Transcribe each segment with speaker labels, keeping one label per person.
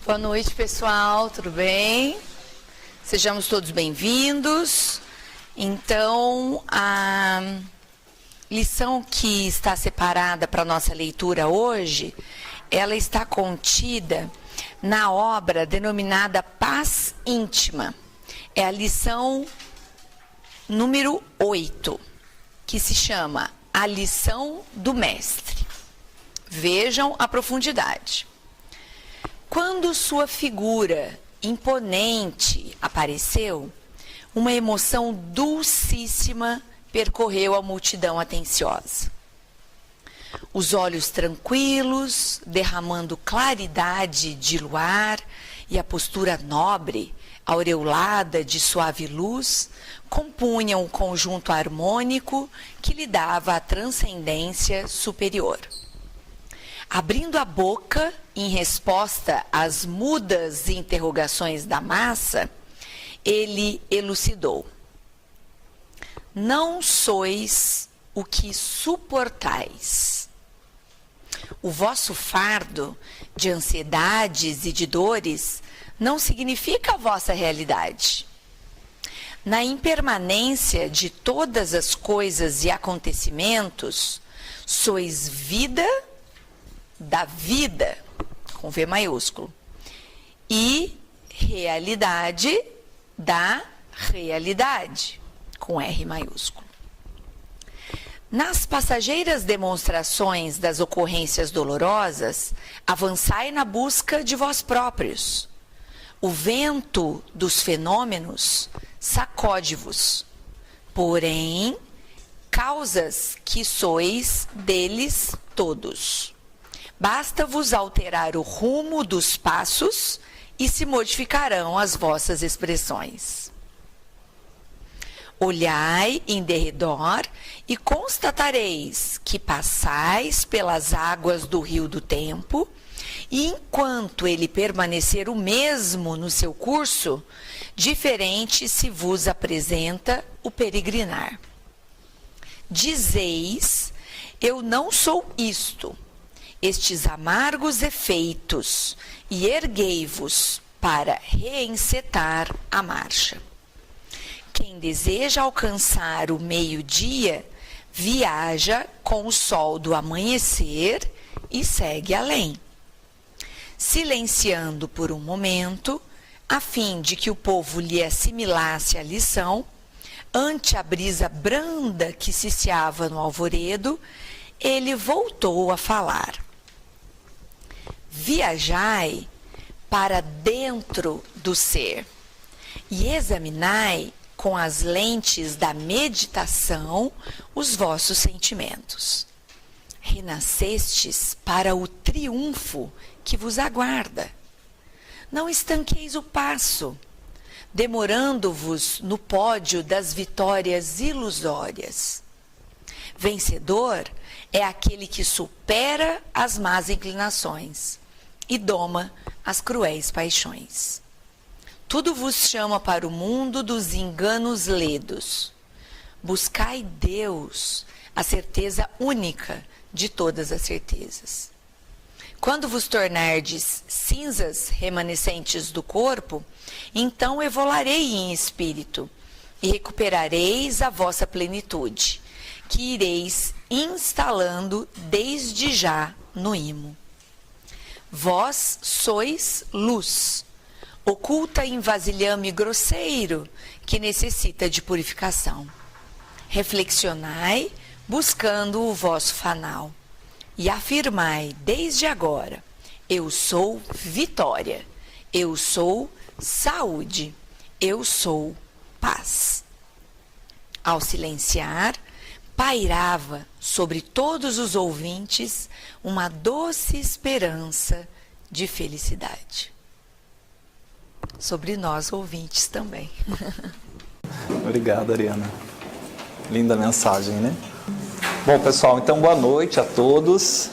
Speaker 1: Boa noite, pessoal, tudo bem? Sejamos todos bem-vindos. Então, a lição que está separada para a nossa leitura hoje, ela está contida na obra denominada Paz Íntima. É a lição número 8, que se chama A Lição do Mestre. Vejam a profundidade. Quando sua figura imponente apareceu, uma emoção dulcíssima percorreu a multidão atenciosa. Os olhos tranquilos, derramando claridade de luar, e a postura nobre, aureolada de suave luz, compunham um conjunto harmônico que lhe dava a transcendência superior. Abrindo a boca, em resposta às mudas interrogações da massa, ele elucidou: não sois o que suportais. O vosso fardo de ansiedades e de dores não significa a vossa realidade. Na impermanência de todas as coisas e acontecimentos, sois vida da vida, com V maiúsculo, e realidade da realidade, com R maiúsculo. Nas passageiras demonstrações das ocorrências dolorosas, avançai na busca de vós próprios. O vento dos fenômenos sacode-vos, porém, causas que sois deles todos. Basta-vos alterar o rumo dos passos e se modificarão as vossas expressões. Olhai em derredor e constatareis que passais pelas águas do rio do tempo, e enquanto ele permanecer o mesmo no seu curso, diferente se vos apresenta o peregrinar. Dizeis: eu não sou isto, estes amargos efeitos, e erguei-vos para reencetar a marcha. Quem deseja alcançar o meio-dia, viaja com o sol do amanhecer e segue além. Silenciando por um momento, a fim de que o povo lhe assimilasse a lição, ante a brisa branda que ciciava no alvoredo, ele voltou a falar. Viajai para dentro do ser e examinai com as lentes da meditação os vossos sentimentos. Renascestes para o triunfo que vos aguarda. Não estanqueis o passo, demorando-vos no pódio das vitórias ilusórias. Vencedor é aquele que supera as más inclinações e doma as cruéis paixões. Tudo vos chama para o mundo dos enganos ledos. Buscai Deus, a certeza única de todas as certezas. Quando vos tornardes cinzas remanescentes do corpo, então evolarei em espírito e recuperareis a vossa plenitude, que ireis instalando desde já no imo. Vós sois luz, oculta em vasilhame grosseiro, que necessita de purificação. Reflexionai, buscando o vosso fanal, e afirmai desde agora: eu sou vitória, eu sou saúde, eu sou paz. Ao silenciar, pairava sobre todos os ouvintes uma doce esperança de felicidade. Sobre nós ouvintes também.
Speaker 2: Obrigado, Ariana. Linda mensagem, né? Bom, pessoal, então boa noite a todos.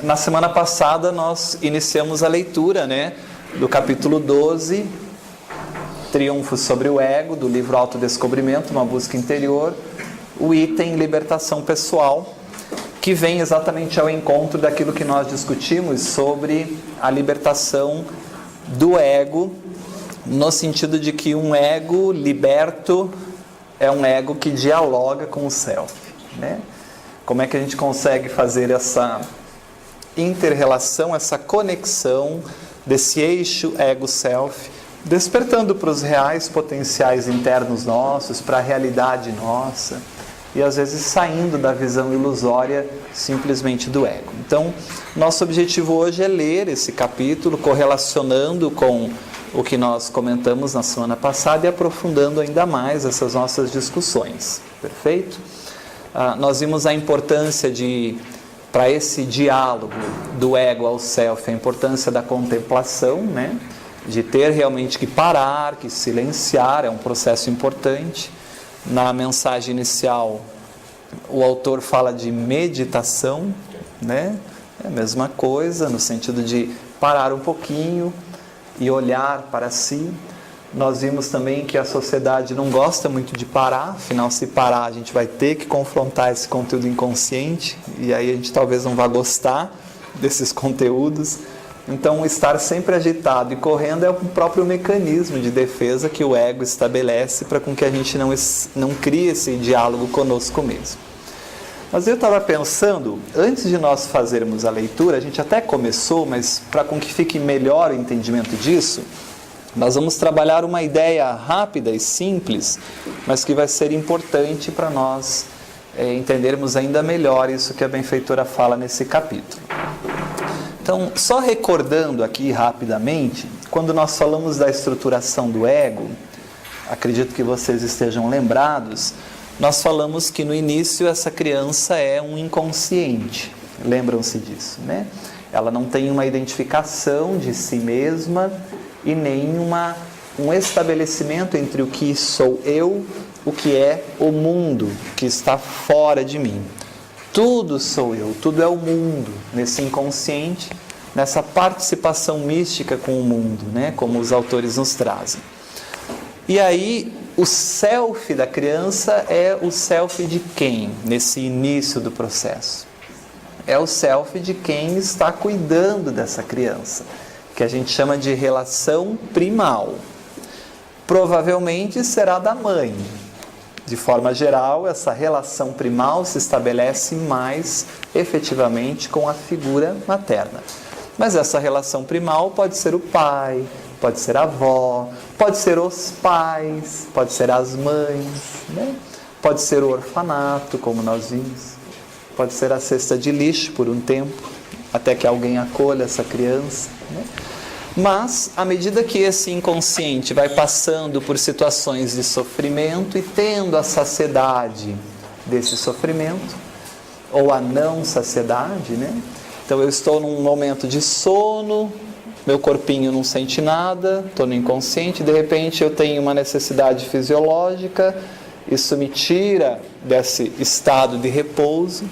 Speaker 2: Na semana passada nós iniciamos a leitura, né, do capítulo 12, Triunfo sobre o Ego, do livro Autodescobrimento, uma busca interior, o item Libertação Pessoal, que vem exatamente ao encontro daquilo que nós discutimos sobre a libertação do ego, no sentido de que um ego liberto é um ego que dialoga com o self, né? Como é que a gente consegue fazer essa inter-relação, essa conexão desse eixo ego-self, despertando para os reais potenciais internos nossos, para a realidade nossa, e às vezes saindo da visão ilusória simplesmente do ego. Então, nosso objetivo hoje é ler esse capítulo, correlacionando com o que nós comentamos na semana passada e aprofundando ainda mais essas nossas discussões. Perfeito? Nós vimos a importância para esse diálogo do ego ao self, a importância da contemplação, né? De ter realmente que parar, que silenciar, é um processo importante. Na mensagem inicial, o autor fala de meditação, né? É a mesma coisa, no sentido de parar um pouquinho e olhar para si. Nós vimos também que a sociedade não gosta muito de parar, afinal, se parar, a gente vai ter que confrontar esse conteúdo inconsciente, e aí a gente talvez não vá gostar desses conteúdos. Então, estar sempre agitado e correndo é o próprio mecanismo de defesa que o ego estabelece para com que a gente não crie esse diálogo conosco mesmo. Mas eu estava pensando, antes de nós fazermos a leitura, a gente até começou, mas para com que fique melhor o entendimento disso, nós vamos trabalhar uma ideia rápida e simples, mas que vai ser importante para nós entendermos ainda melhor isso que a benfeitora fala nesse capítulo. Então, só recordando aqui rapidamente, quando nós falamos da estruturação do ego, acredito que vocês estejam lembrados, nós falamos que no início essa criança é um inconsciente, lembram-se disso, né? Ela não tem uma identificação de si mesma e nem um estabelecimento entre o que sou eu, o que é o mundo que está fora de mim. Tudo sou eu, tudo é o mundo, nesse inconsciente, nessa participação mística com o mundo, né? Como os autores nos trazem. E aí, o self da criança é o self de quem, nesse início do processo? É o self de quem está cuidando dessa criança, que a gente chama de relação primal. Provavelmente será da mãe. De forma geral, essa relação primal se estabelece mais efetivamente com a figura materna. Mas essa relação primal pode ser o pai, pode ser a avó, pode ser os pais, pode ser as mães, né? Pode ser o orfanato, como nós vimos, pode ser a cesta de lixo por um tempo, até que alguém acolha essa criança, né? Mas, à medida que esse inconsciente vai passando por situações de sofrimento e tendo a saciedade desse sofrimento, ou a não saciedade, né? Então, eu estou num momento de sono, meu corpinho não sente nada, estou no inconsciente, de repente eu tenho uma necessidade fisiológica, isso me tira desse estado de repouso.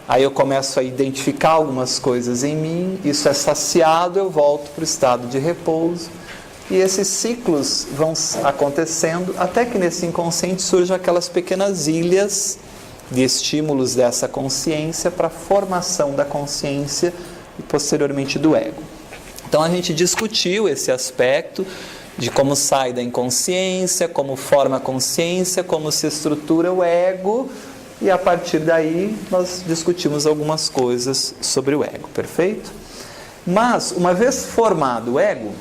Speaker 2: Aí eu começo a identificar algumas coisas em mim, isso é saciado, eu volto para o estado de repouso. E esses ciclos vão acontecendo até que nesse inconsciente surjam aquelas pequenas ilhas de estímulos dessa consciência para a formação da consciência e posteriormente do ego. Então a gente discutiu esse aspecto de como sai da inconsciência, como forma a consciência, como se estrutura o ego. E a partir daí nós discutimos algumas coisas sobre o ego, perfeito? Mas, uma vez formado o ego,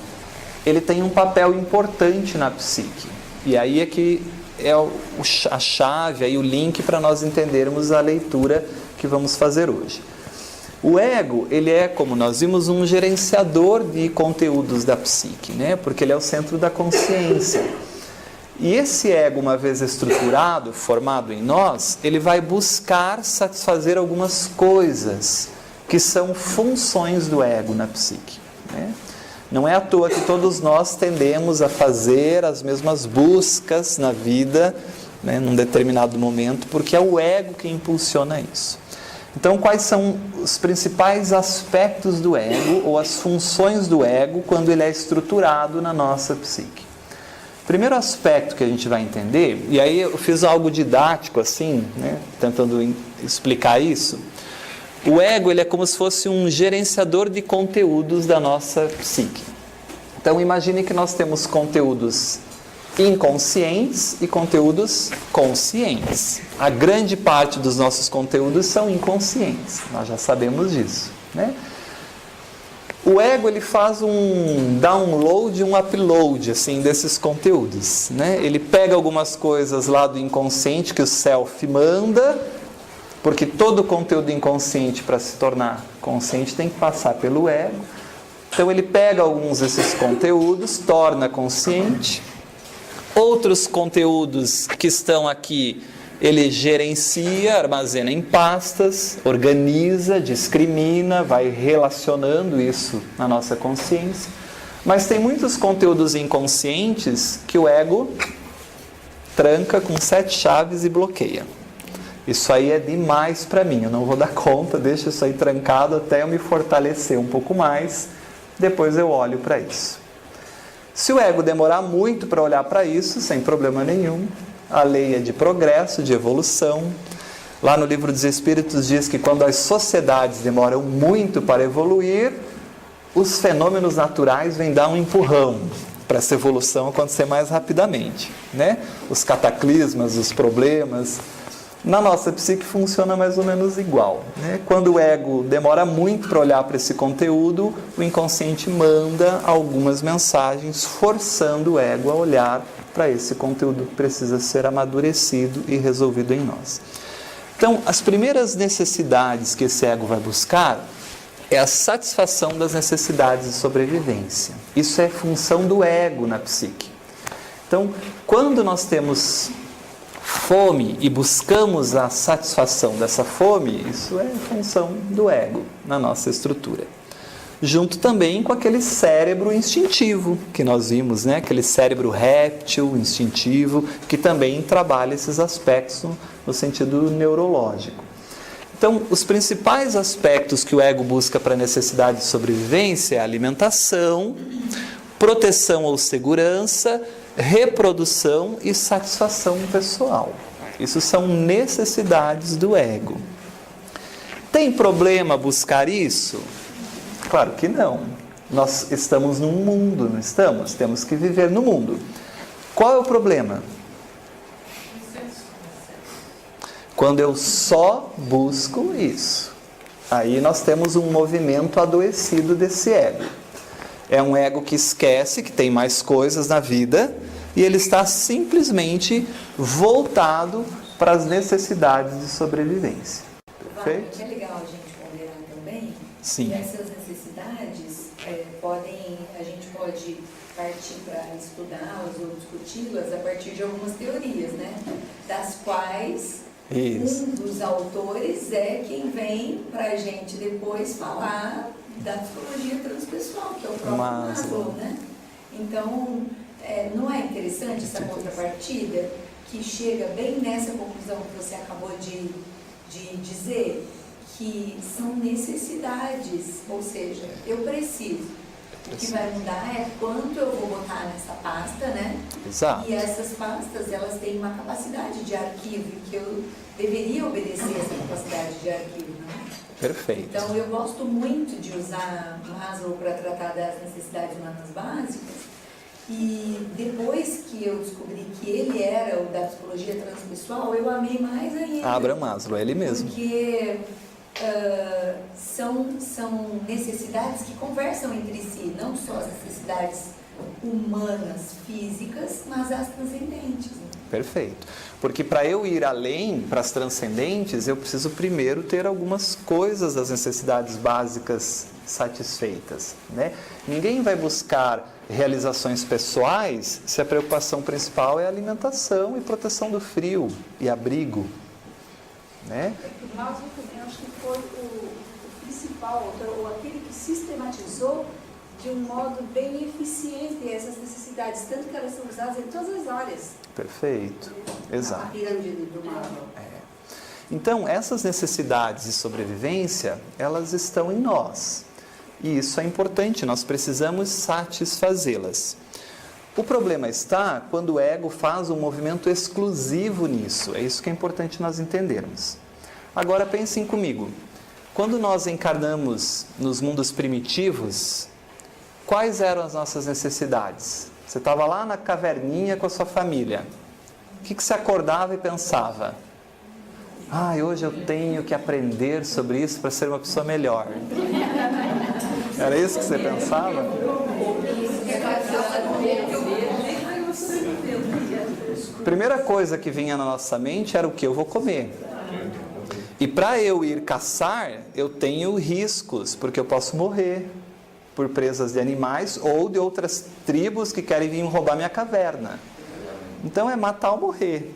Speaker 2: ele tem um papel importante na psique. E aí é que é a chave, aí o link para nós entendermos a leitura que vamos fazer hoje. O ego, ele é, como nós vimos, um gerenciador de conteúdos da psique, né? Porque ele é o centro da consciência. E esse ego, uma vez estruturado, formado em nós, ele vai buscar satisfazer algumas coisas que são funções do ego na psique, né? Não é à toa que todos nós tendemos a fazer as mesmas buscas na vida, né, num determinado momento, porque é o ego que impulsiona isso. Então, quais são os principais aspectos do ego, ou as funções do ego, quando ele é estruturado na nossa psique? Primeiro aspecto que a gente vai entender, e aí eu fiz algo didático assim, né, tentando explicar isso. O ego, ele é como se fosse um gerenciador de conteúdos da nossa psique. Então, imagine que nós temos conteúdos inconscientes e conteúdos conscientes. A grande parte dos nossos conteúdos são inconscientes, nós já sabemos disso, né? O ego, ele faz um download, um upload, assim, desses conteúdos, né? Ele pega algumas coisas lá do inconsciente que o self manda, porque todo conteúdo inconsciente, para se tornar consciente, tem que passar pelo ego. Então, ele pega alguns desses conteúdos, torna consciente. Outros conteúdos que estão aqui, ele gerencia, armazena em pastas, organiza, discrimina, vai relacionando isso na nossa consciência. Mas tem muitos conteúdos inconscientes que o ego tranca com 7 chaves e bloqueia. Isso aí é demais para mim, eu não vou dar conta, deixa isso aí trancado até eu me fortalecer um pouco mais, depois eu olho para isso. Se o ego demorar muito para olhar para isso, sem problema nenhum, a lei é de progresso, de evolução. Lá no Livro dos Espíritos diz que quando as sociedades demoram muito para evoluir, os fenômenos naturais vêm dar um empurrão para essa evolução acontecer mais rapidamente, né? Os cataclismas, os problemas. Na nossa psique funciona mais ou menos igual, né? Quando o ego demora muito para olhar para esse conteúdo, o inconsciente manda algumas mensagens forçando o ego a olhar para esse conteúdo que precisa ser amadurecido e resolvido em nós. Então, as primeiras necessidades que esse ego vai buscar é a satisfação das necessidades de sobrevivência. Isso é função do ego na psique. Então, quando nós temos fome e buscamos a satisfação dessa fome, isso é função do ego na nossa estrutura. Junto também com aquele cérebro instintivo que nós vimos, né? Aquele cérebro réptil, instintivo, que também trabalha esses aspectos no sentido neurológico. Então, os principais aspectos que o ego busca para a necessidade de sobrevivência é alimentação, proteção ou segurança, reprodução e satisfação pessoal. Isso são necessidades do ego. Tem problema buscar isso? Claro que não. Nós estamos num mundo, não estamos? Temos que viver no mundo. Qual é o problema? Quando eu só busco isso. Aí nós temos um movimento adoecido desse ego. É um ego que esquece que tem mais coisas na vida e ele está simplesmente voltado para as necessidades de sobrevivência. Perfeito?
Speaker 1: É legal a gente ponderar também.
Speaker 2: Sim.
Speaker 1: E essas necessidades a gente pode partir para estudá-las ou discuti-las a partir de algumas teorias, né? Das quais
Speaker 2: Isso.
Speaker 1: um dos autores é quem vem para a gente depois falar da psicologia transpessoal, que é o próprio Maslow, né? Então, não é interessante essa contrapartida que chega bem nessa conclusão que você acabou de dizer, que são necessidades, ou seja, eu preciso. O que vai mudar é quanto eu vou botar nessa pasta, né?
Speaker 2: Exato.
Speaker 1: E essas pastas, elas têm uma capacidade de arquivo, que eu deveria obedecer essa capacidade de arquivo, né?
Speaker 2: Perfeito.
Speaker 1: Então, eu gosto muito de usar Maslow para tratar das necessidades humanas básicas. E depois que eu descobri que ele era o da psicologia transpessoal, eu amei mais ainda.
Speaker 2: Abraham Maslow, é ele mesmo.
Speaker 1: Porque são necessidades que conversam entre si, não só as necessidades humanas, físicas, mas as transcendentes. Né?
Speaker 2: Perfeito. Porque para eu ir além, para as transcendentes, eu preciso primeiro ter algumas coisas das necessidades básicas satisfeitas, né? Ninguém vai buscar realizações pessoais se a preocupação principal é alimentação e proteção do frio e abrigo, né?
Speaker 3: O Maslow também acho que foi o principal, ou aquele que sistematizou de um modo bem eficiente essas necessidades, tanto que elas são usadas em todas as áreas.
Speaker 2: Perfeito, exato.
Speaker 3: A pirâmide do Maslow.
Speaker 2: Então, essas necessidades de sobrevivência, elas estão em nós. E isso é importante, nós precisamos satisfazê-las. O problema está quando o ego faz um movimento exclusivo nisso. É isso que é importante nós entendermos. Agora, pensem comigo. Quando nós encarnamos nos mundos primitivos, quais eram as nossas necessidades? Você estava lá na caverninha com a sua família. O que você acordava e pensava? Hoje eu tenho que aprender sobre isso para ser uma pessoa melhor. Era isso que você pensava? A primeira coisa que vinha na nossa mente era o que eu vou comer. E para eu ir caçar, eu tenho riscos, porque eu posso morrer por presas de animais ou de outras tribos que querem vir roubar minha caverna. Então é matar ou morrer,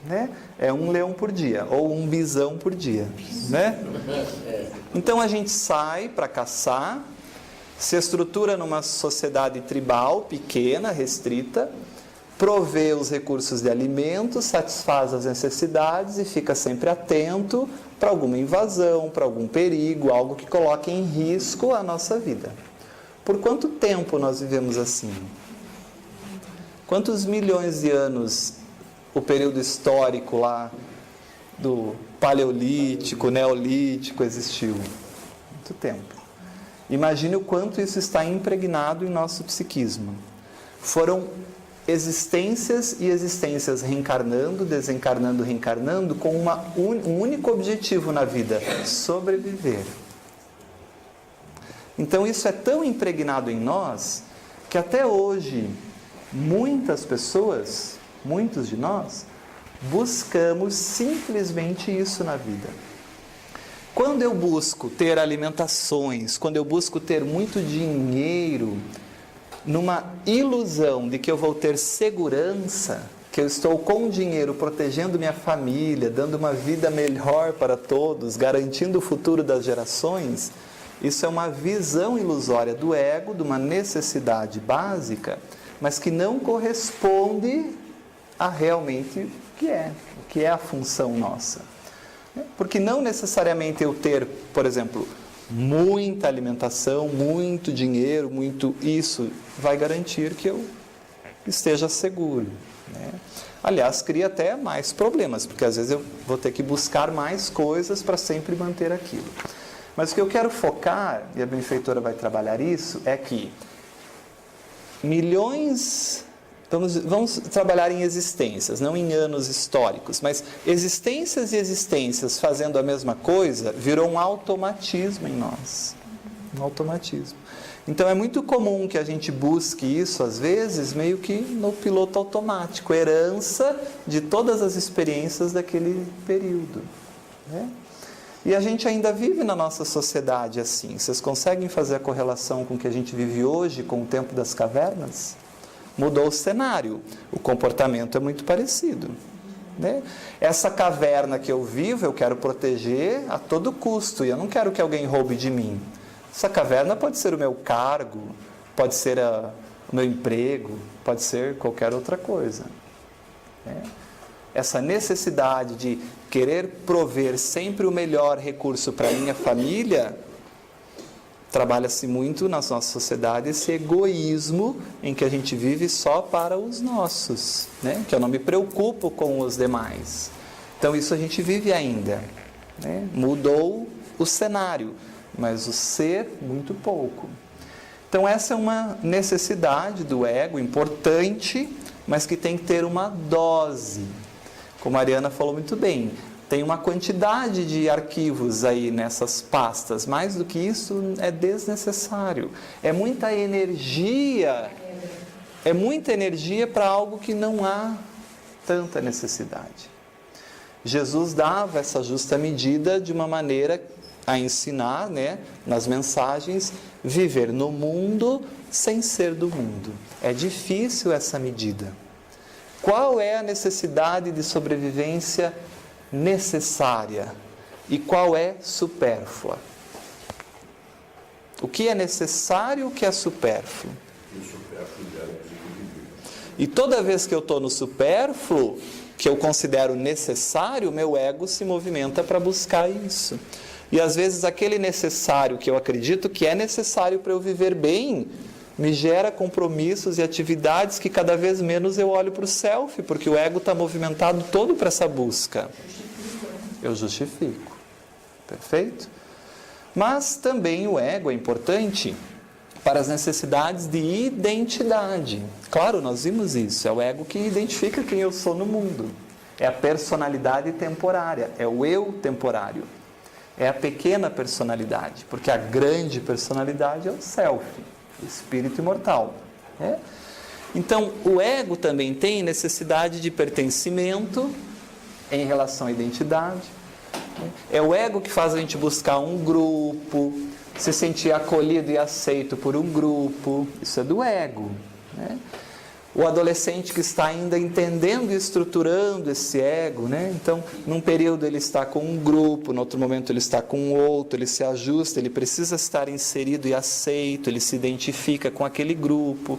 Speaker 2: né? É um leão por dia ou um bisão por dia, né? Então a gente sai para caçar, se estrutura numa sociedade tribal pequena, restrita, provê os recursos de alimento, satisfaz as necessidades e fica sempre atento para alguma invasão, para algum perigo, algo que coloque em risco a nossa vida. Por quanto tempo nós vivemos assim? Quantos milhões de anos o período histórico lá do Paleolítico, Neolítico existiu? Muito tempo. Imagine o quanto isso está impregnado em nosso psiquismo. Foram existências e existências reencarnando, desencarnando, reencarnando com um único objetivo na vida: sobreviver. Então isso é tão impregnado em nós que até hoje muitas pessoas, muitos de nós, buscamos simplesmente isso na vida. Quando eu busco ter alimentações, quando eu busco ter muito dinheiro, numa ilusão de que eu vou ter segurança, que eu estou com dinheiro protegendo minha família, dando uma vida melhor para todos, garantindo o futuro das gerações, isso é uma visão ilusória do ego, de uma necessidade básica, mas que não corresponde a realmente o que é a função nossa. Porque não necessariamente eu ter, por exemplo, muita alimentação, muito dinheiro, muito isso, vai garantir que eu esteja seguro, né? Aliás, cria até mais problemas, porque às vezes eu vou ter que buscar mais coisas para sempre manter aquilo. Mas o que eu quero focar, e a benfeitora vai trabalhar isso, é que milhões... Vamos trabalhar em existências, não em anos históricos, mas existências e existências fazendo a mesma coisa virou um automatismo em nós. Um automatismo. Então é muito comum que a gente busque isso, às vezes, meio que no piloto automático, herança de todas as experiências daquele período, né? E a gente ainda vive na nossa sociedade assim. Vocês conseguem fazer a correlação com o que a gente vive hoje, com o tempo das cavernas? Mudou o cenário, o comportamento é muito parecido, né? Essa caverna que eu vivo, eu quero proteger a todo custo, e eu não quero que alguém roube de mim. Essa caverna pode ser o meu cargo, pode ser o meu emprego, pode ser qualquer outra coisa, né? Essa necessidade de querer prover sempre o melhor recurso para a minha família, trabalha-se muito na nossa sociedade esse egoísmo em que a gente vive só para os nossos, né? Que eu não me preocupo com os demais. Então isso a gente vive ainda, né? Mudou o cenário, mas o ser muito pouco. Então essa é uma necessidade do ego importante, mas que tem que ter uma dose. Como a Ariana falou muito bem, tem uma quantidade de arquivos aí nessas pastas. Mais do que isso, é desnecessário. É muita energia para algo que não há tanta necessidade. Jesus dava essa justa medida de uma maneira a ensinar, né, nas mensagens, viver no mundo sem ser do mundo. É difícil essa medida. Qual é a necessidade de sobrevivência necessária e qual é supérflua? O que é necessário e o que é supérfluo? E toda vez que eu estou no supérfluo, que eu considero necessário, meu ego se movimenta para buscar isso. E às vezes aquele necessário que eu acredito que é necessário para eu viver bem, me gera compromissos e atividades que cada vez menos eu olho para o self, porque o ego está movimentado todo para essa busca. Eu justifico. Perfeito? Mas também o ego é importante para as necessidades de identidade. Claro, nós vimos isso, é o ego que identifica quem eu sou no mundo. É a personalidade temporária, é o eu temporário. É a pequena personalidade, porque a grande personalidade é o self, o espírito imortal. Né? Então, o ego também tem necessidade de pertencimento em relação à identidade. É o ego que faz a gente buscar um grupo, se sentir acolhido e aceito por um grupo. Isso é do ego. Né? O adolescente que está ainda entendendo e estruturando esse ego, né? Então, num período ele está com um grupo, no outro momento ele está com outro, ele se ajusta, ele precisa estar inserido e aceito, ele se identifica com aquele grupo.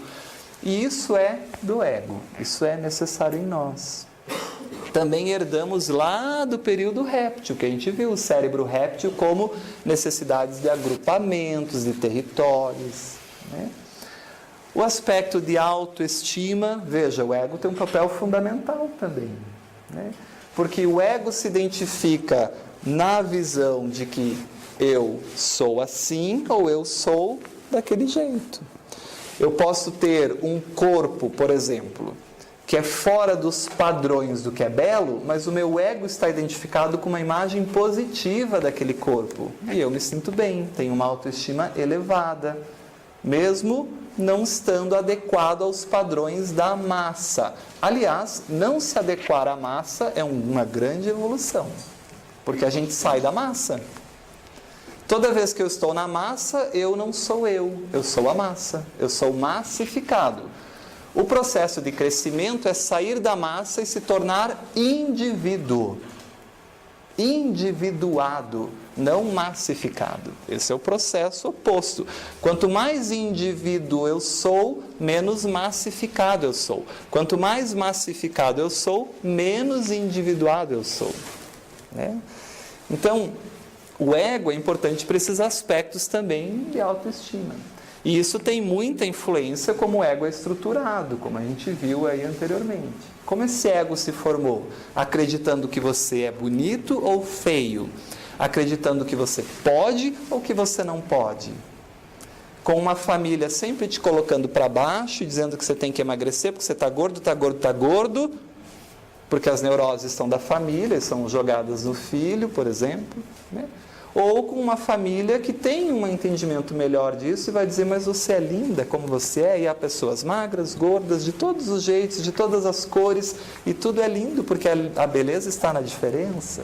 Speaker 2: E isso é do ego, isso é necessário em nós. Também herdamos lá do período réptil, que a gente viu o cérebro réptil como necessidades de agrupamentos, de territórios, né? O aspecto de autoestima, veja, o ego tem um papel fundamental também, né? Porque o ego se identifica na visão de que eu sou assim ou eu sou daquele jeito. Eu posso ter um corpo, por exemplo, que é fora dos padrões do que é belo, mas o meu ego está identificado com uma imagem positiva daquele corpo. E eu me sinto bem, tenho uma autoestima elevada, mesmo não estando adequado aos padrões da massa. Aliás, não se adequar à massa é uma grande evolução, porque a gente sai da massa. Toda vez que eu estou na massa, eu não sou eu sou a massa, eu sou massificado. O processo de crescimento é sair da massa e se tornar indivíduo. Individuado, não massificado. Esse é o processo oposto. Quanto mais indivíduo eu sou, menos massificado eu sou. Quanto mais massificado eu sou, menos individuado eu sou. Né? Então, o ego é importante para esses aspectos também de autoestima. E isso tem muita influência como o ego é estruturado, como a gente viu aí anteriormente. Como esse ego se formou? Acreditando que você é bonito ou feio? Acreditando que você pode ou que você não pode? Com uma família sempre te colocando para baixo, dizendo que você tem que emagrecer porque você está gordo, está gordo, está gordo, porque as neuroses estão da família, são jogadas no filho, por exemplo, né? Ou com uma família que tem um entendimento melhor disso e vai dizer, mas você é linda como você é, e há pessoas magras, gordas, de todos os jeitos, de todas as cores, e tudo é lindo, porque a beleza está na diferença.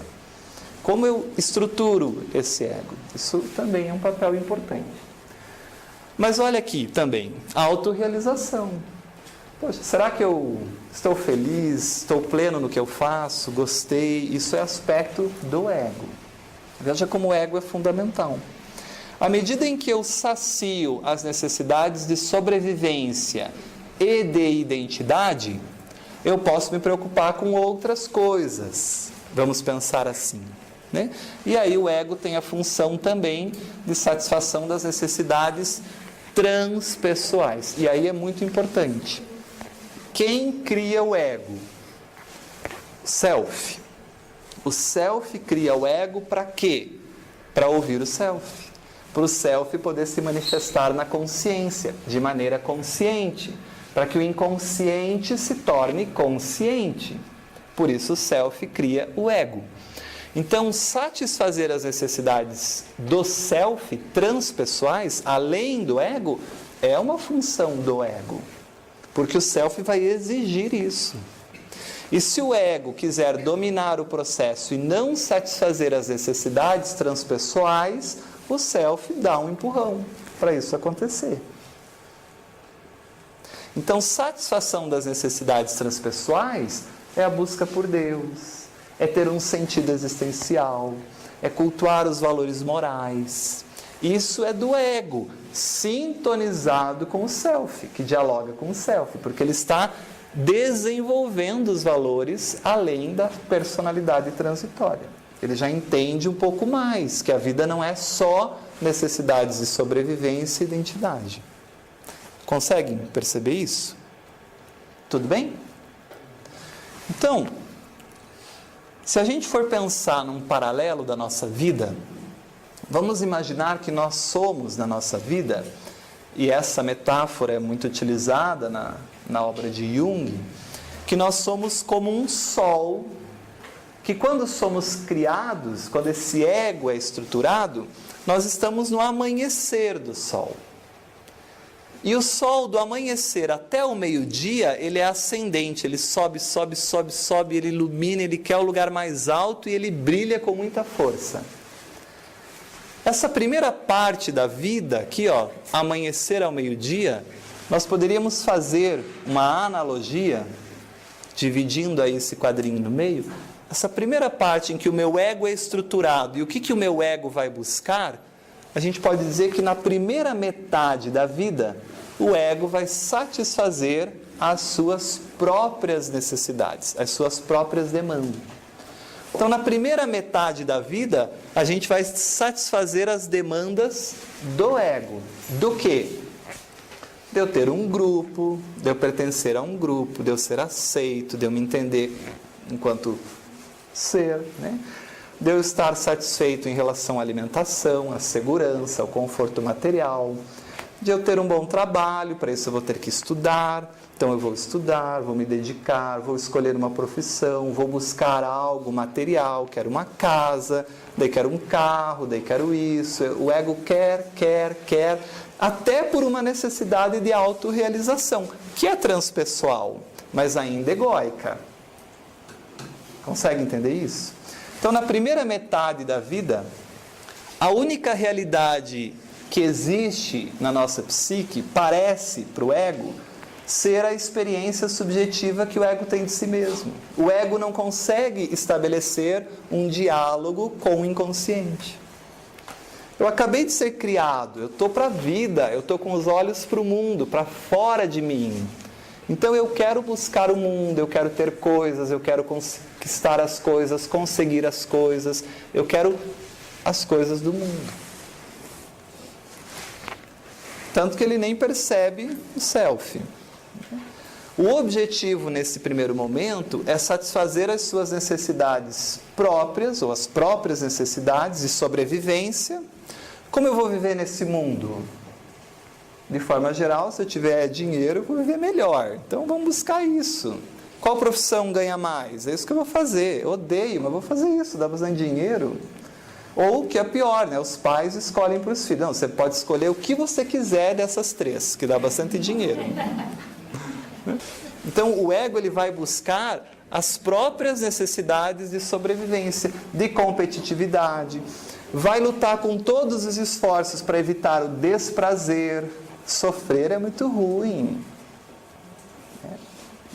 Speaker 2: Como eu estruturo esse ego? Isso também é um papel importante. Mas olha aqui também, a autorrealização. Poxa, será que eu estou feliz, estou pleno no que eu faço, gostei? Isso é aspecto do ego. Veja como o ego é fundamental. À medida em que eu sacio as necessidades de sobrevivência e de identidade, eu posso me preocupar com outras coisas. Vamos pensar assim, né? E aí o ego tem a função também de satisfação das necessidades transpessoais. E aí é muito importante. Quem cria o ego? Self. O self cria o ego para quê? Para ouvir o self. Para o self poder se manifestar na consciência, de maneira consciente. Para que o inconsciente se torne consciente. Por isso o self cria o ego. Então, satisfazer as necessidades do self transpessoais, além do ego, é uma função do ego. Porque o self vai exigir isso. E se o ego quiser dominar o processo e não satisfazer as necessidades transpessoais, o self dá um empurrão para isso acontecer. Então, satisfação das necessidades transpessoais é a busca por Deus, é ter um sentido existencial, é cultuar os valores morais. Isso é do ego, sintonizado com o self, que dialoga com o self, porque ele está desenvolvendo os valores além da personalidade transitória. Ele já entende um pouco mais que a vida não é só necessidades de sobrevivência e identidade. Conseguem perceber isso? Tudo bem? Então, se a gente for pensar num paralelo da nossa vida, Vamos imaginar que nós somos, na nossa vida, e essa metáfora é muito utilizada na obra de Jung, que nós somos como um sol, que quando somos criados, quando esse ego é estruturado, nós estamos no amanhecer do sol. E o sol do amanhecer até o meio-dia, ele é ascendente, ele sobe, sobe, sobe, sobe, ele ilumina, ele quer o lugar mais alto e ele brilha com muita força. Essa primeira parte da vida, aqui ó, amanhecer ao meio-dia, nós poderíamos fazer uma analogia, dividindo aí esse quadrinho no meio. Essa primeira parte em que o meu ego é estruturado e o que o meu ego vai buscar, a gente pode dizer que na primeira metade da vida, o ego vai satisfazer as suas próprias necessidades, as suas próprias demandas. Então, na primeira metade da vida, a gente vai satisfazer as demandas do ego. Do quê? De eu ter um grupo, de eu pertencer a um grupo, de eu ser aceito, de eu me entender enquanto ser, né? De eu estar satisfeito em relação à alimentação, à segurança, ao conforto material, de eu ter um bom trabalho, para isso eu vou ter que estudar, então eu vou estudar, vou me dedicar, vou escolher uma profissão, vou buscar algo material, quero uma casa, daí quero um carro, daí quero isso, o ego quer, até por uma necessidade de autorrealização, que é transpessoal, mas ainda egóica. Consegue entender isso? Então, na primeira metade da vida, a única realidade que existe na nossa psique parece para o ego ser a experiência subjetiva que o ego tem de si mesmo. O ego não consegue estabelecer um diálogo com o inconsciente. Eu acabei de ser criado, eu estou para a vida, eu estou com os olhos para o mundo, para fora de mim. Então eu quero buscar o mundo, eu quero ter coisas, eu quero conquistar as coisas, conseguir as coisas, eu quero as coisas do mundo. Tanto que ele nem percebe o self. O objetivo nesse primeiro momento é satisfazer as suas necessidades próprias, ou as próprias necessidades de sobrevivência. Como eu vou viver nesse mundo? De forma geral, se eu tiver dinheiro, eu vou viver melhor. Então vamos buscar isso. Qual profissão ganha mais? É isso que eu vou fazer. Eu odeio, mas vou fazer isso, dá bastante dinheiro. Ou, que é pior, né? Os pais escolhem para os filhos. Não, você pode escolher o que você quiser dessas três, que dá bastante dinheiro. Então, o ego ele vai buscar as próprias necessidades de sobrevivência, de competitividade. Vai lutar com todos os esforços para evitar o desprazer. Sofrer é muito ruim.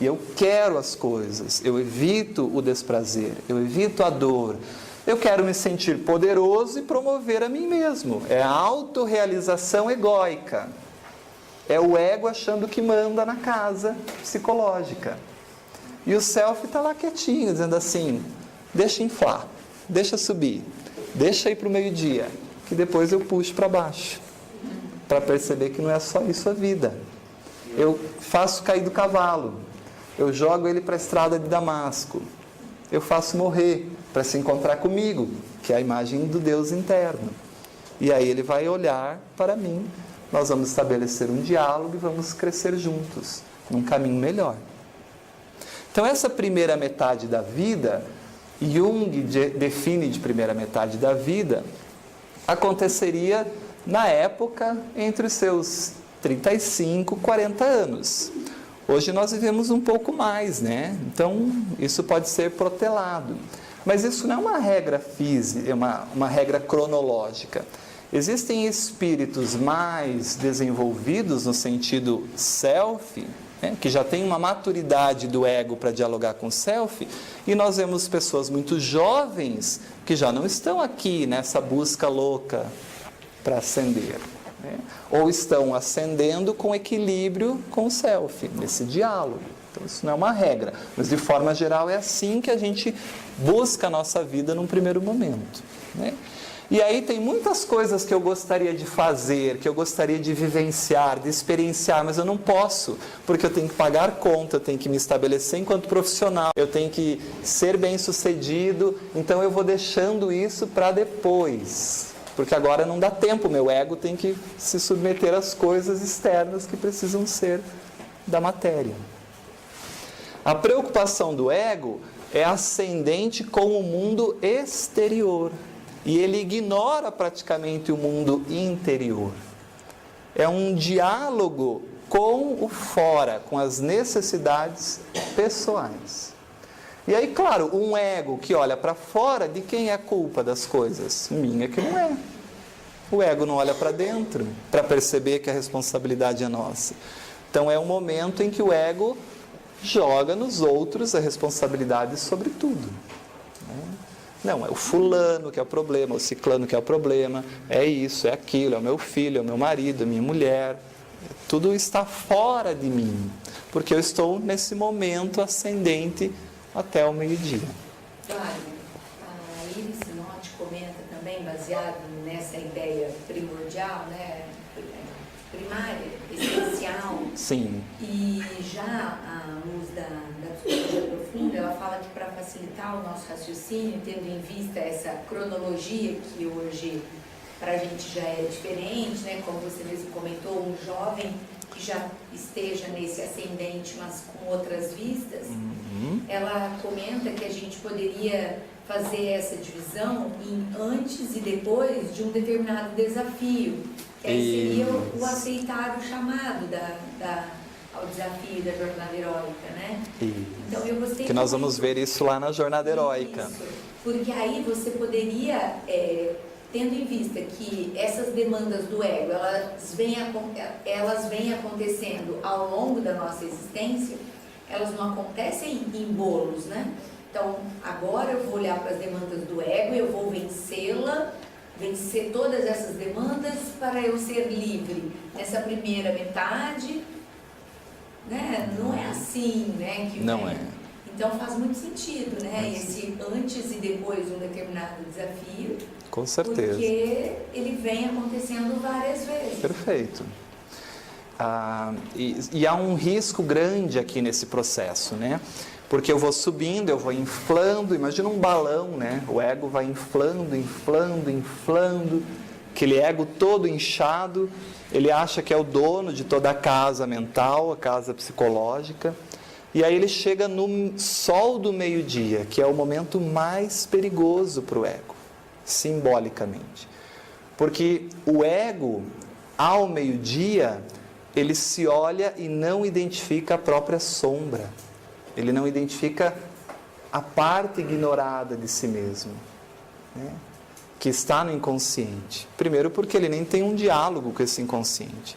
Speaker 2: E eu quero as coisas, eu evito o desprazer, eu evito a dor. Eu quero me sentir poderoso e promover a mim mesmo. É a autorrealização egóica. É o ego achando que manda na casa psicológica. E o self está lá quietinho, dizendo assim, deixa inflar, deixa subir, deixa ir para o meio-dia, que depois eu puxo para baixo. Para perceber que não é só isso a vida. Eu faço cair do cavalo, eu jogo ele para a estrada de Damasco, eu faço morrer para se encontrar comigo, que é a imagem do Deus interno. E aí ele vai olhar para mim, nós vamos estabelecer um diálogo e vamos crescer juntos, num caminho melhor. Então essa primeira metade da vida, Jung define de primeira metade da vida, aconteceria na época entre os seus 35 e 40 anos. Hoje nós vivemos um pouco mais, né? Então isso pode ser protelado. Mas isso não é uma regra física, é uma regra cronológica. Existem espíritos mais desenvolvidos no sentido self, né, que já têm uma maturidade do ego para dialogar com o self, e nós vemos pessoas muito jovens que já não estão aqui nessa busca louca para ascender, né? Ou estão ascendendo com equilíbrio com o self, nesse diálogo. Então isso não é uma regra, mas de forma geral é assim que a gente busca a nossa vida num primeiro momento, né? E aí tem muitas coisas que eu gostaria de fazer, que eu gostaria de vivenciar, de experienciar, mas eu não posso, porque eu tenho que pagar conta, eu tenho que me estabelecer enquanto profissional, eu tenho que ser bem-sucedido, então eu vou deixando isso para depois. porque agora não dá tempo, meu ego tem que se submeter às coisas externas que precisam ser da matéria. A preocupação do ego é ascendente com o mundo exterior, e ele ignora praticamente o mundo interior. É um diálogo com o fora, com as necessidades pessoais. E aí, claro, um ego que olha para fora, de quem é a culpa das coisas? Minha que não é. O ego não olha para dentro para perceber que a responsabilidade é nossa. Então é um momento em que o ego joga nos outros a responsabilidade sobre tudo. Não, é o fulano que é o problema, o ciclano que é o problema, é isso, é aquilo, é o meu filho, é o meu marido, é a minha mulher. Tudo está fora de mim, porque eu estou nesse momento ascendente até o meio-dia.
Speaker 1: Claro, a Iris Notti comenta também, baseado nessa ideia primordial, né, primária, essencial.
Speaker 2: Sim.
Speaker 1: E já à luz da psicologia profunda, ela fala que para facilitar o nosso raciocínio, tendo em vista essa cronologia que hoje para a gente já é diferente, né? Como você mesmo comentou, um jovem que já esteja nesse ascendente, mas com outras vistas, ela comenta que a gente poderia fazer essa divisão em antes e depois de um determinado desafio, que aí seria o aceitar o chamado ao desafio da jornada heróica, né? Então eu gostei
Speaker 2: que nós vamos ver isso lá na jornada heróica.
Speaker 1: Isso, porque aí você poderia, tendo em vista que essas demandas do ego, elas vêm acontecendo ao longo da nossa existência, elas não acontecem em bolos, né? Então, agora eu vou olhar para as demandas do ego, eu vou vencer todas essas demandas para eu ser livre. Nessa primeira metade, né? Não é assim, né?
Speaker 2: Não é.
Speaker 1: Então faz muito sentido, né? Esse antes e depois de um determinado desafio.
Speaker 2: Com certeza.
Speaker 1: Porque ele vem acontecendo várias vezes.
Speaker 2: Perfeito. E há um risco grande aqui nesse processo, né? Porque eu vou subindo, eu vou inflando, imagina um balão, né? O ego vai inflando, inflando, inflando, aquele ego todo inchado, ele acha que é o dono de toda a casa mental, a casa psicológica, e aí ele chega no sol do meio-dia, que é o momento mais perigoso para o ego, simbolicamente. Porque o ego, ao meio-dia, ele se olha e não identifica a própria sombra. Ele não identifica a parte ignorada de si mesmo, né? Que está no inconsciente. Primeiro porque ele nem tem um diálogo com esse inconsciente.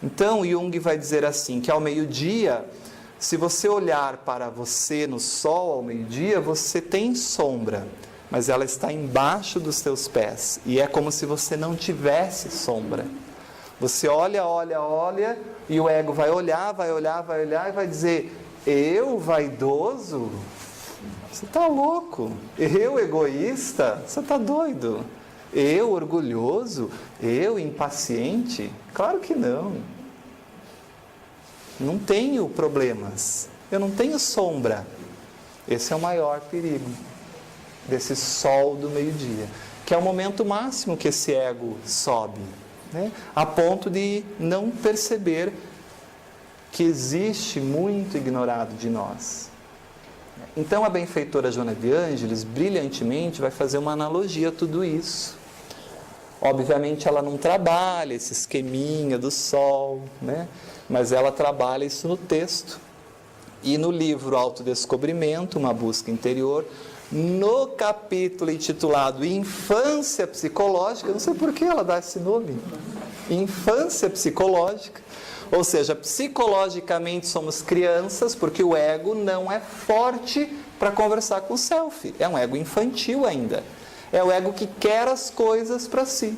Speaker 2: Então Jung vai dizer assim, que ao meio-dia, se você olhar para você no sol ao meio-dia, você tem sombra, mas ela está embaixo dos teus pés. E é como se você não tivesse sombra. Você olha, olha, olha, e o ego vai olhar, vai olhar, vai olhar e vai dizer: eu vaidoso? Você está louco? Eu egoísta? Você está doido? Eu orgulhoso? Eu impaciente? Claro que não. Não tenho problemas. Eu não tenho sombra. Esse é o maior perigo desse sol do meio-dia, que é o momento máximo que esse ego sobe, né? A ponto de não perceber que existe muito ignorado de nós. Então a benfeitora Joana de Ângeles, brilhantemente, vai fazer uma analogia a tudo isso. Obviamente ela não trabalha esse esqueminha do sol, né? Mas ela trabalha isso no texto. E no livro Autodescobrimento, uma busca interior, no capítulo intitulado Infância Psicológica, não sei por que ela dá esse nome, Infância Psicológica, ou seja, psicologicamente somos crianças, porque o ego não é forte para conversar com o self, é um ego infantil ainda, é o ego que quer as coisas para si.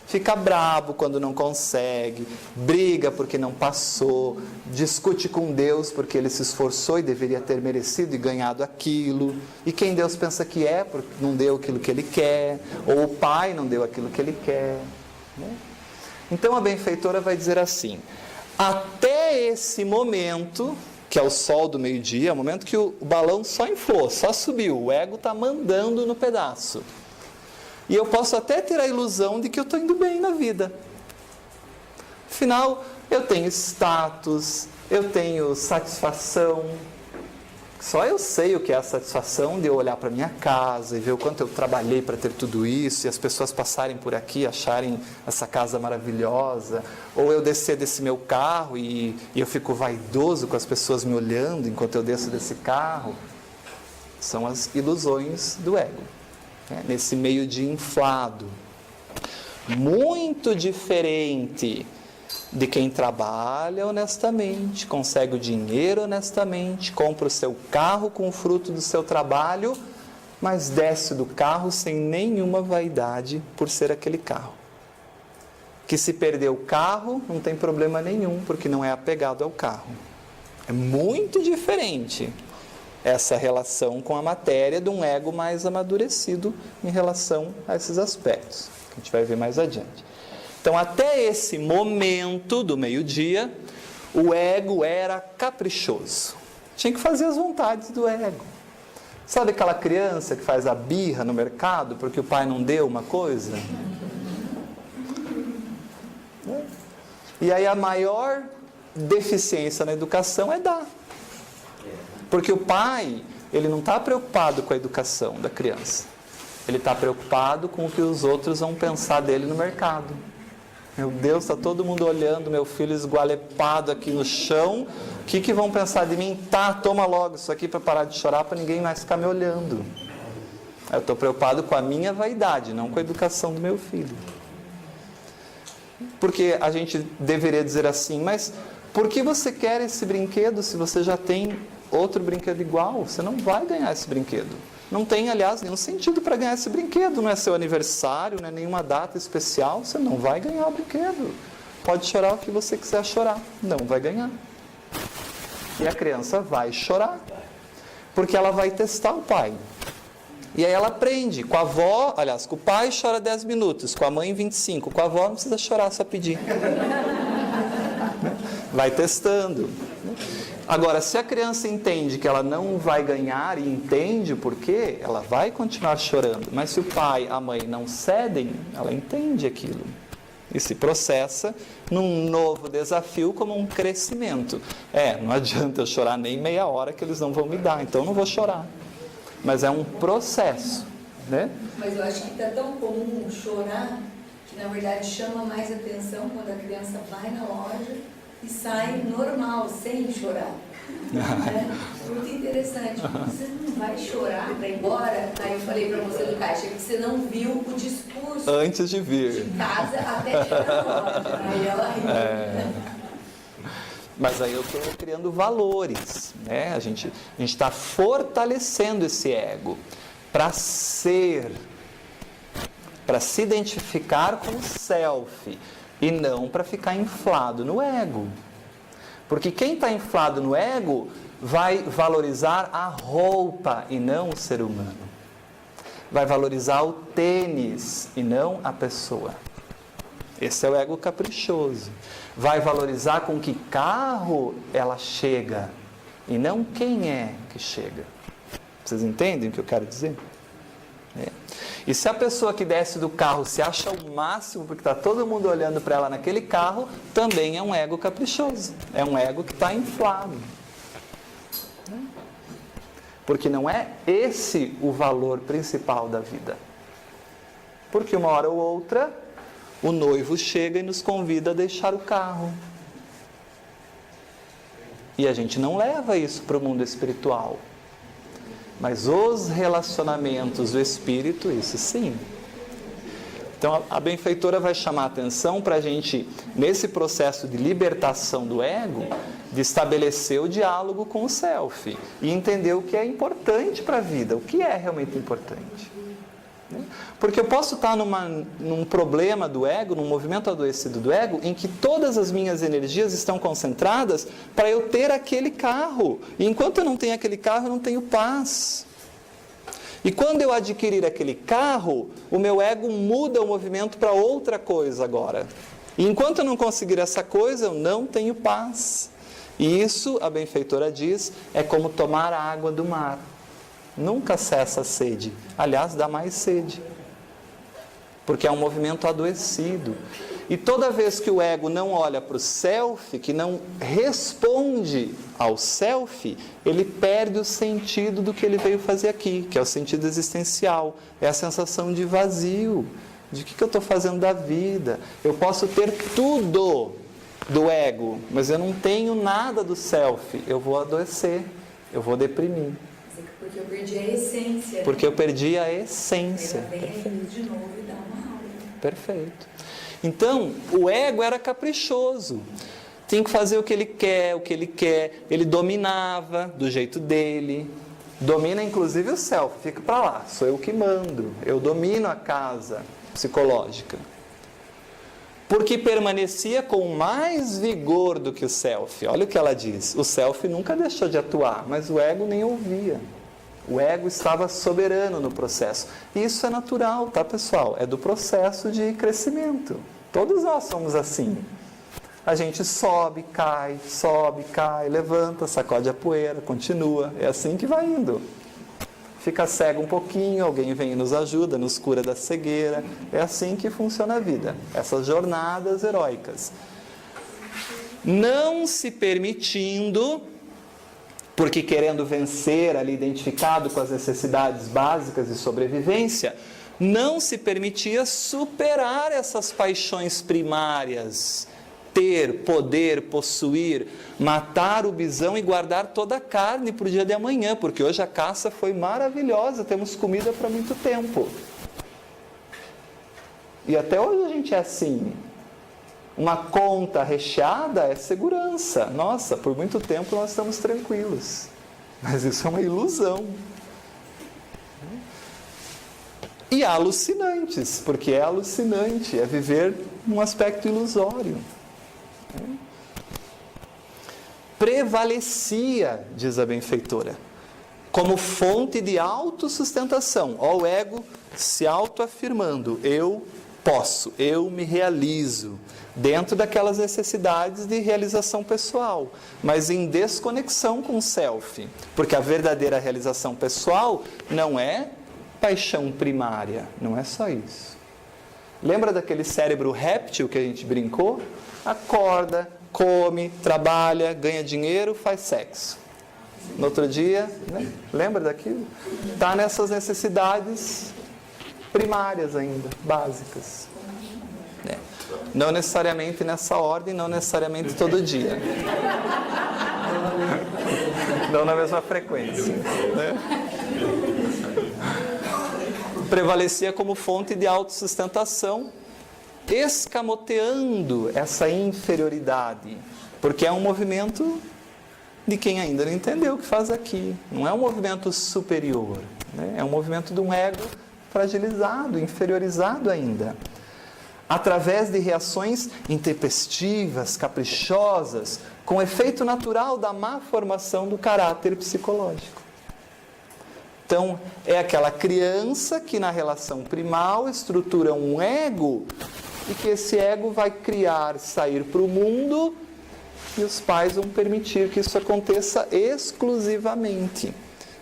Speaker 2: Fica bravo quando não consegue, briga porque não passou, discute com Deus porque ele se esforçou e deveria ter merecido e ganhado aquilo. E quem Deus pensa que é, porque não deu aquilo que ele quer, ou o pai não deu aquilo que ele quer, né? Então a benfeitora vai dizer assim: até esse momento, que é o sol do meio-dia, é o momento que o balão só inflou, só subiu, o ego está mandando no pedaço. E eu posso até ter a ilusão de que eu estou indo bem na vida. Afinal, eu tenho status, eu tenho satisfação. Só eu sei o que é a satisfação de eu olhar para minha casa e ver o quanto eu trabalhei para ter tudo isso, e as pessoas passarem por aqui e acharem essa casa maravilhosa, ou eu descer desse meu carro e eu fico vaidoso com as pessoas me olhando enquanto eu desço desse carro. São as ilusões do ego, né? Nesse meio de inflado. Muito diferente de quem trabalha honestamente, consegue o dinheiro honestamente, compra o seu carro com o fruto do seu trabalho, mas desce do carro sem nenhuma vaidade por ser aquele carro. Que se perder o carro, não tem problema nenhum, porque não é apegado ao carro. É muito diferente essa relação com a matéria de um ego mais amadurecido em relação a esses aspectos, que a gente vai ver mais adiante. Então, até esse momento do meio-dia, o ego era caprichoso. Tinha que fazer as vontades do ego. Sabe aquela criança que faz a birra no mercado porque o pai não deu uma coisa? E aí a maior deficiência na educação é dar. Porque o pai, ele não está preocupado com a educação da criança. Ele está preocupado com o que os outros vão pensar dele no mercado. Meu Deus, está todo mundo olhando meu filho esgualepado aqui no chão. O que vão pensar de mim? Tá, toma logo isso aqui para parar de chorar, para ninguém mais ficar me olhando. Eu estou preocupado com a minha vaidade, não com a educação do meu filho. Porque a gente deveria dizer assim, mas por que você quer esse brinquedo se você já tem outro brinquedo igual? Você não vai ganhar esse brinquedo. Não tem, aliás, nenhum sentido para ganhar esse brinquedo. Não é seu aniversário, não é nenhuma data especial. Você não vai ganhar o brinquedo. Pode chorar o que você quiser chorar. Não vai ganhar. E a criança vai chorar. Porque ela vai testar o pai. E aí ela aprende. Com a avó, aliás, com o pai chora 10 minutos. Com a mãe 25. Com a avó não precisa chorar, só pedir. Vai testando. Agora, se a criança entende que ela não vai ganhar e entende o porquê, ela vai continuar chorando. Mas se o pai e a mãe não cedem, ela entende aquilo. E se processa num novo desafio como um crescimento. Não adianta eu chorar nem meia hora que eles não vão me dar, então eu não vou chorar. Mas é um processo, né?
Speaker 3: Mas eu acho que está tão comum chorar, que na verdade chama mais atenção quando a criança vai na loja e sai normal, sem chorar. Muito interessante. Você não vai chorar para ir embora? Aí eu falei para você do caixa que você não viu o discurso
Speaker 2: antes de vir
Speaker 3: de casa até chegar na loja. Aí ela riu.
Speaker 2: Mas aí eu estou criando valores, né? A gente está fortalecendo esse ego para ser, para se identificar com o self. E não para ficar inflado no ego. Porque quem está inflado no ego vai valorizar a roupa e não o ser humano. Vai valorizar o tênis e não a pessoa. Esse é o ego caprichoso. Vai valorizar com que carro ela chega e não quem é que chega. Vocês entendem o que eu quero dizer? E se a pessoa que desce do carro se acha o máximo porque está todo mundo olhando para ela naquele carro, também é um ego caprichoso. É um ego que está inflado. Porque não é esse o valor principal da vida. Porque uma hora ou outra, o noivo chega e nos convida a deixar o carro. E a gente não leva isso para o mundo espiritual. Mas os relacionamentos do espírito, isso sim. Então a benfeitora vai chamar a atenção para a gente, nesse processo de libertação do ego, de estabelecer o diálogo com o self e entender o que é importante para a vida, o que é realmente importante. Porque eu posso estar num problema do ego, num movimento adoecido do ego, em que todas as minhas energias estão concentradas para eu ter aquele carro. E enquanto eu não tenho aquele carro, eu não tenho paz. E quando eu adquirir aquele carro, o meu ego muda o movimento para outra coisa agora. E enquanto eu não conseguir essa coisa, eu não tenho paz. E isso, a benfeitora diz, é como tomar a água do mar. Nunca cessa a sede. Aliás, dá mais sede. porque é um movimento adoecido. E toda vez que o ego não olha para o self, que não responde ao self, ele perde o sentido do que ele veio fazer aqui, que é o sentido existencial, é a sensação de vazio, de o que eu estou fazendo da vida. Eu posso ter tudo do ego, mas eu não tenho nada do self, eu vou adoecer, eu vou deprimir.
Speaker 3: Porque eu perdi a essência.
Speaker 2: Porque eu perdi a essência.
Speaker 3: Ela vem aí de novo e dá uma aula.
Speaker 2: Perfeito. Então, o ego era caprichoso. Tinha que fazer o que ele quer. Ele dominava do jeito dele. Domina inclusive o self. Fica para lá, sou eu que mando. Eu domino a casa psicológica. Porque permanecia com mais vigor do que o self. Olha o que ela diz. O self nunca deixou de atuar, mas o ego nem ouvia. O ego estava soberano no processo. E isso é natural, tá, pessoal? É do processo de crescimento. Todos nós somos assim. A gente sobe, cai, levanta, sacode a poeira, continua. É assim que vai indo. Fica cego um pouquinho, alguém vem e nos ajuda, nos cura da cegueira. É assim que funciona a vida. Essas jornadas heróicas. Não se permitindo, porque querendo vencer, ali identificado com as necessidades básicas de sobrevivência, não se permitia superar essas paixões primárias, ter, poder, possuir, matar o bisão e guardar toda a carne para o dia de amanhã, porque hoje a caça foi maravilhosa, temos comida para muito tempo. E até hoje a gente é assim. Uma conta recheada é segurança. Nossa, por muito tempo nós estamos tranquilos. Mas isso é uma ilusão. E alucinantes, porque é alucinante, é viver num aspecto ilusório. Prevalecia, diz a benfeitora, como fonte de autossustentação. Ó, o ego se autoafirmando, eu posso, eu me realizo, dentro daquelas necessidades de realização pessoal, mas em desconexão com o self, porque a verdadeira realização pessoal não é paixão primária, não é só isso. Lembra daquele cérebro réptil que a gente brincou? Acorda, come, trabalha, ganha dinheiro, faz sexo. No outro dia, né? Lembra daquilo? Está nessas necessidades primárias ainda, básicas. Né? Não necessariamente nessa ordem, não necessariamente todo dia. Não na mesma frequência. Né? Prevalecia como fonte de autossustentação, escamoteando essa inferioridade, porque é um movimento de quem ainda não entendeu o que faz aqui. Não é um movimento superior, né? É um movimento de um ego fragilizado, inferiorizado ainda. Através de reações intempestivas, caprichosas, com efeito natural da má formação do caráter psicológico. Então, é aquela criança que na relação primal estrutura um ego e que esse ego vai criar, sair para o mundo e os pais vão permitir que isso aconteça exclusivamente,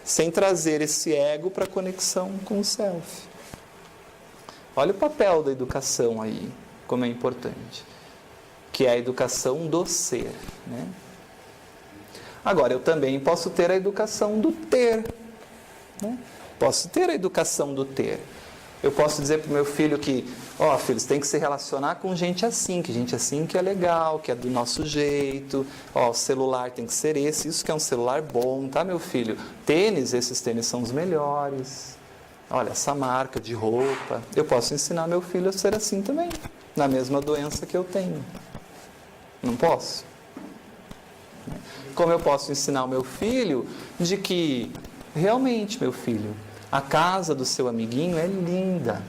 Speaker 2: sem trazer esse ego para a conexão com o self. Olha o papel da educação aí, como é importante, que é a educação do ser, né? Agora, eu também posso ter a educação do ter, né? Posso ter a educação do ter. Eu posso dizer para o meu filho que, ó, filho, você tem que se relacionar com gente assim que é legal, que é do nosso jeito, ó, o celular tem que ser esse, isso que é um celular bom, tá, meu filho? Tênis, esses tênis são os melhores. Olha, essa marca de roupa. Eu posso ensinar meu filho a ser assim também, na mesma doença que eu tenho. Não posso? Como eu posso ensinar o meu filho de que, realmente, meu filho, a casa do seu amiguinho é linda.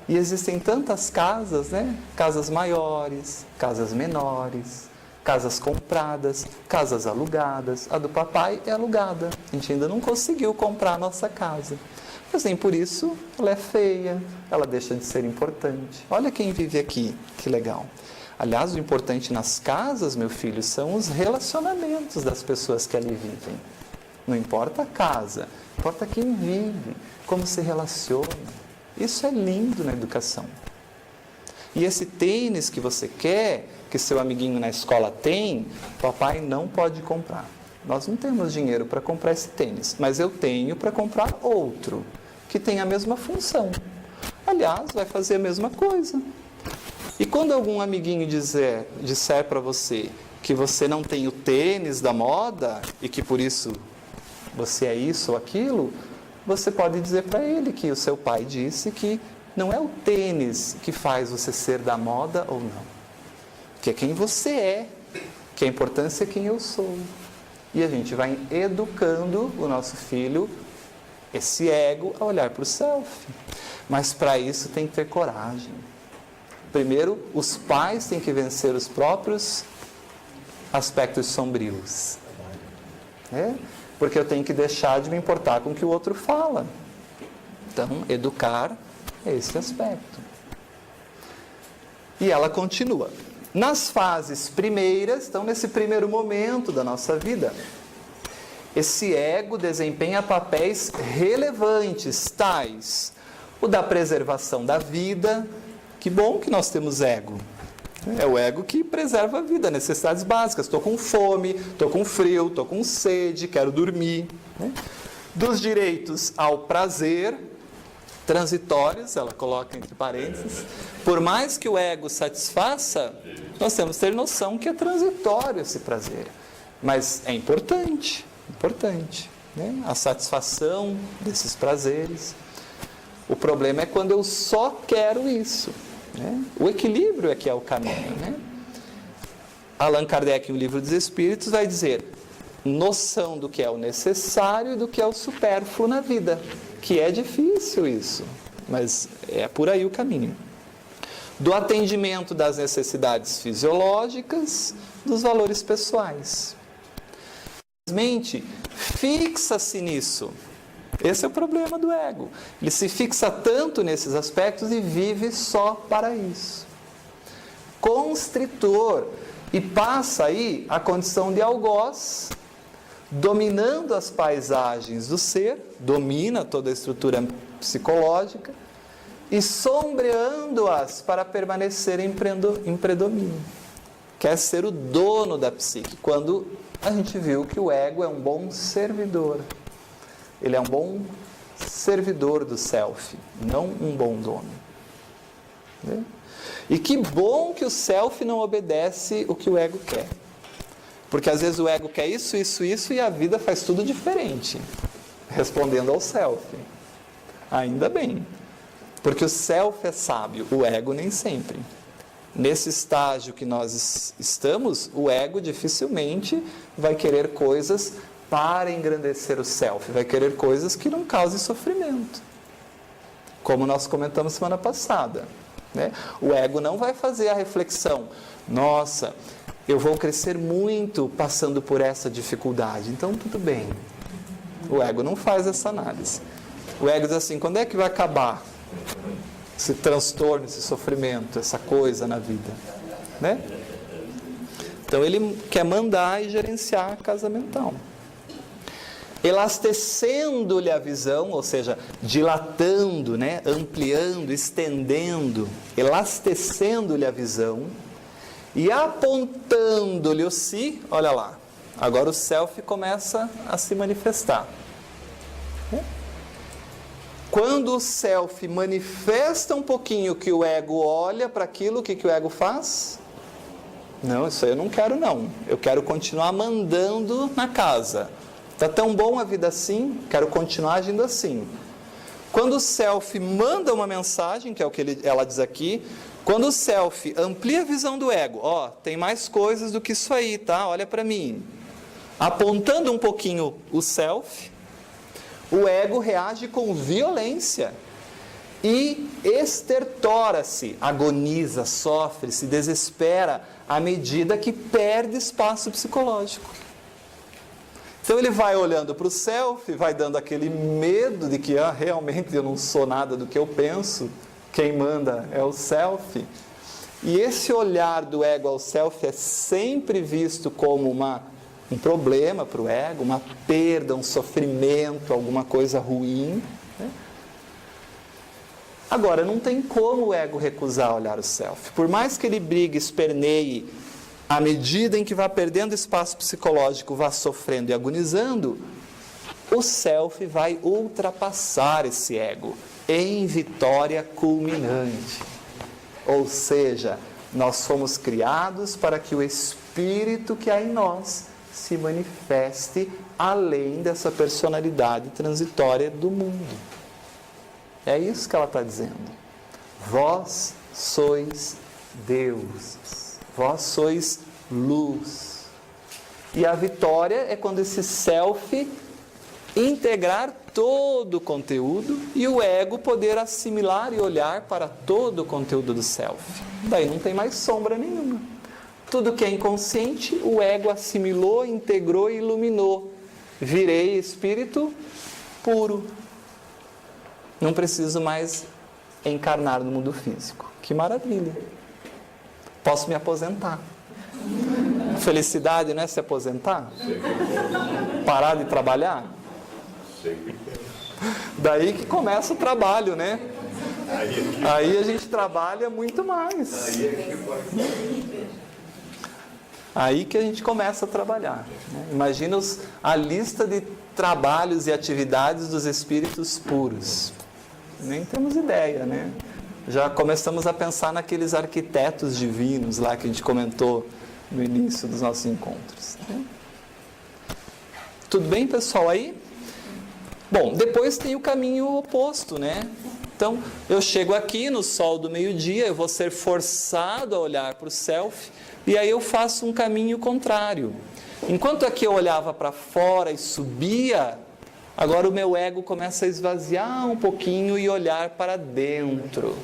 Speaker 2: E existem tantas casas, né? Casas maiores, casas menores, casas compradas, casas alugadas. A do papai é alugada. A gente ainda não conseguiu comprar a nossa casa. Mas nem por isso ela é feia, ela deixa de ser importante. Olha quem vive aqui, que legal. Aliás, o importante nas casas, meu filho, são os relacionamentos das pessoas que ali vivem. Não importa a casa, importa quem vive, como se relaciona. Isso é lindo na educação. E esse tênis que você quer, que seu amiguinho na escola tem, papai não pode comprar. Nós não temos dinheiro para comprar esse tênis, mas eu tenho para comprar outro, que tem a mesma função. Aliás, vai fazer a mesma coisa. E quando algum amiguinho disser para você que você não tem o tênis da moda e que por isso você é isso ou aquilo, você pode dizer para ele que o seu pai disse que não é o tênis que faz você ser da moda ou não, que é quem você é, que a importância é quem eu sou. E a gente vai educando o nosso filho, esse ego, a olhar para o self. Mas para isso tem que ter coragem. Primeiro, os pais têm que vencer os próprios aspectos sombrios. Porque eu tenho que deixar de me importar com o que o outro fala. Então, educar é esse aspecto. E ela continua. Nas fases primeiras, então nesse primeiro momento da nossa vida, esse ego desempenha papéis relevantes, tais o da preservação da vida. Que bom que nós temos ego. É o ego que preserva a vida, necessidades básicas. Estou com fome, estou com frio, estou com sede, quero dormir. Dos direitos ao prazer, transitórios, ela coloca entre parênteses. Por mais que o ego satisfaça, nós temos que ter noção que é transitório esse prazer. Mas é importante, a satisfação desses prazeres. O problema é quando eu só quero isso. O equilíbrio é que é o caminho. Allan Kardec, no Livro dos Espíritos, vai dizer noção do que é o necessário e do que é o supérfluo na vida, que é difícil isso, mas é por aí o caminho. Do atendimento das necessidades fisiológicas, dos valores pessoais. Simplesmente fixa-se nisso. Esse é o problema do ego. Ele se fixa tanto nesses aspectos e vive só para isso. Constritor. E passa aí a condição de algoz, dominando as paisagens do ser, domina toda a estrutura psicológica e sombreando-as para permanecer em predomínio. Quer ser o dono da psique, quando a gente viu que o ego é um bom servidor. Ele é um bom servidor do self, não um bom dono. E que bom que o self não obedece o que o ego quer. Porque às vezes o ego quer isso e a vida faz tudo diferente, respondendo ao self. Ainda bem, porque o self é sábio, o ego nem sempre. Nesse estágio que nós estamos, o ego dificilmente vai querer coisas para engrandecer o self, vai querer coisas que não causem sofrimento. Como nós comentamos semana passada. O ego não vai fazer a reflexão, nossa, eu vou crescer muito passando por essa dificuldade, então tudo bem. O ego não faz essa análise. O ego diz assim, quando é que vai acabar esse transtorno, esse sofrimento, essa coisa na vida? Então ele quer mandar e gerenciar a casa mental. Elastecendo-lhe a visão, ou seja, dilatando, ampliando, estendendo, elastecendo-lhe a visão e apontando-lhe o si, olha lá, agora o self começa a se manifestar. Quando o self manifesta um pouquinho que o ego olha para aquilo, o que o ego faz? Não, isso aí eu não quero não, eu quero continuar mandando na casa. Está tão bom a vida assim, quero continuar agindo assim. Quando o self manda uma mensagem, que é o que ela diz aqui, quando o self amplia a visão do ego, tem mais coisas do que isso aí, tá? Olha para mim. Apontando um pouquinho o self, o ego reage com violência e estertora-se, agoniza, sofre, se desespera à medida que perde espaço psicológico. Então ele vai olhando para o self, vai dando aquele medo de que realmente eu não sou nada do que eu penso, quem manda é o self. E esse olhar do ego ao self é sempre visto como um problema para o ego, uma perda, um sofrimento, alguma coisa ruim. Agora, não tem como o ego recusar olhar o self. Por mais que ele brigue, esperneie, à medida em que vá perdendo espaço psicológico, vá sofrendo e agonizando, o self vai ultrapassar esse ego em vitória culminante. Ou seja, nós fomos criados para que o espírito que há em nós se manifeste além dessa personalidade transitória do mundo. É isso que ela está dizendo. Vós sois deuses, vós sois luz. E a vitória é quando esse self integrar todo o conteúdo e o ego poder assimilar e olhar para todo o conteúdo do self. Daí não tem mais sombra nenhuma. Tudo que é inconsciente, o ego assimilou, integrou e iluminou. Virei espírito puro. Não preciso mais encarnar no mundo físico. Que maravilha! Posso me aposentar. Felicidade não é se aposentar? Parar de trabalhar? Daí que começa o trabalho, né? Aí a gente trabalha muito mais. Aí que a gente começa a trabalhar. Né? Imagina a lista de trabalhos e atividades dos espíritos puros. Nem temos ideia, né? Já começamos a pensar naqueles arquitetos divinos lá que a gente comentou no início dos nossos encontros. Né? Tudo bem, pessoal, aí? Bom, depois tem o caminho oposto, né? Então, eu chego aqui no sol do meio-dia, eu vou ser forçado a olhar para o self, e aí eu faço um caminho contrário. Enquanto aqui eu olhava para fora e subia, agora o meu ego começa a esvaziar um pouquinho e olhar para dentro.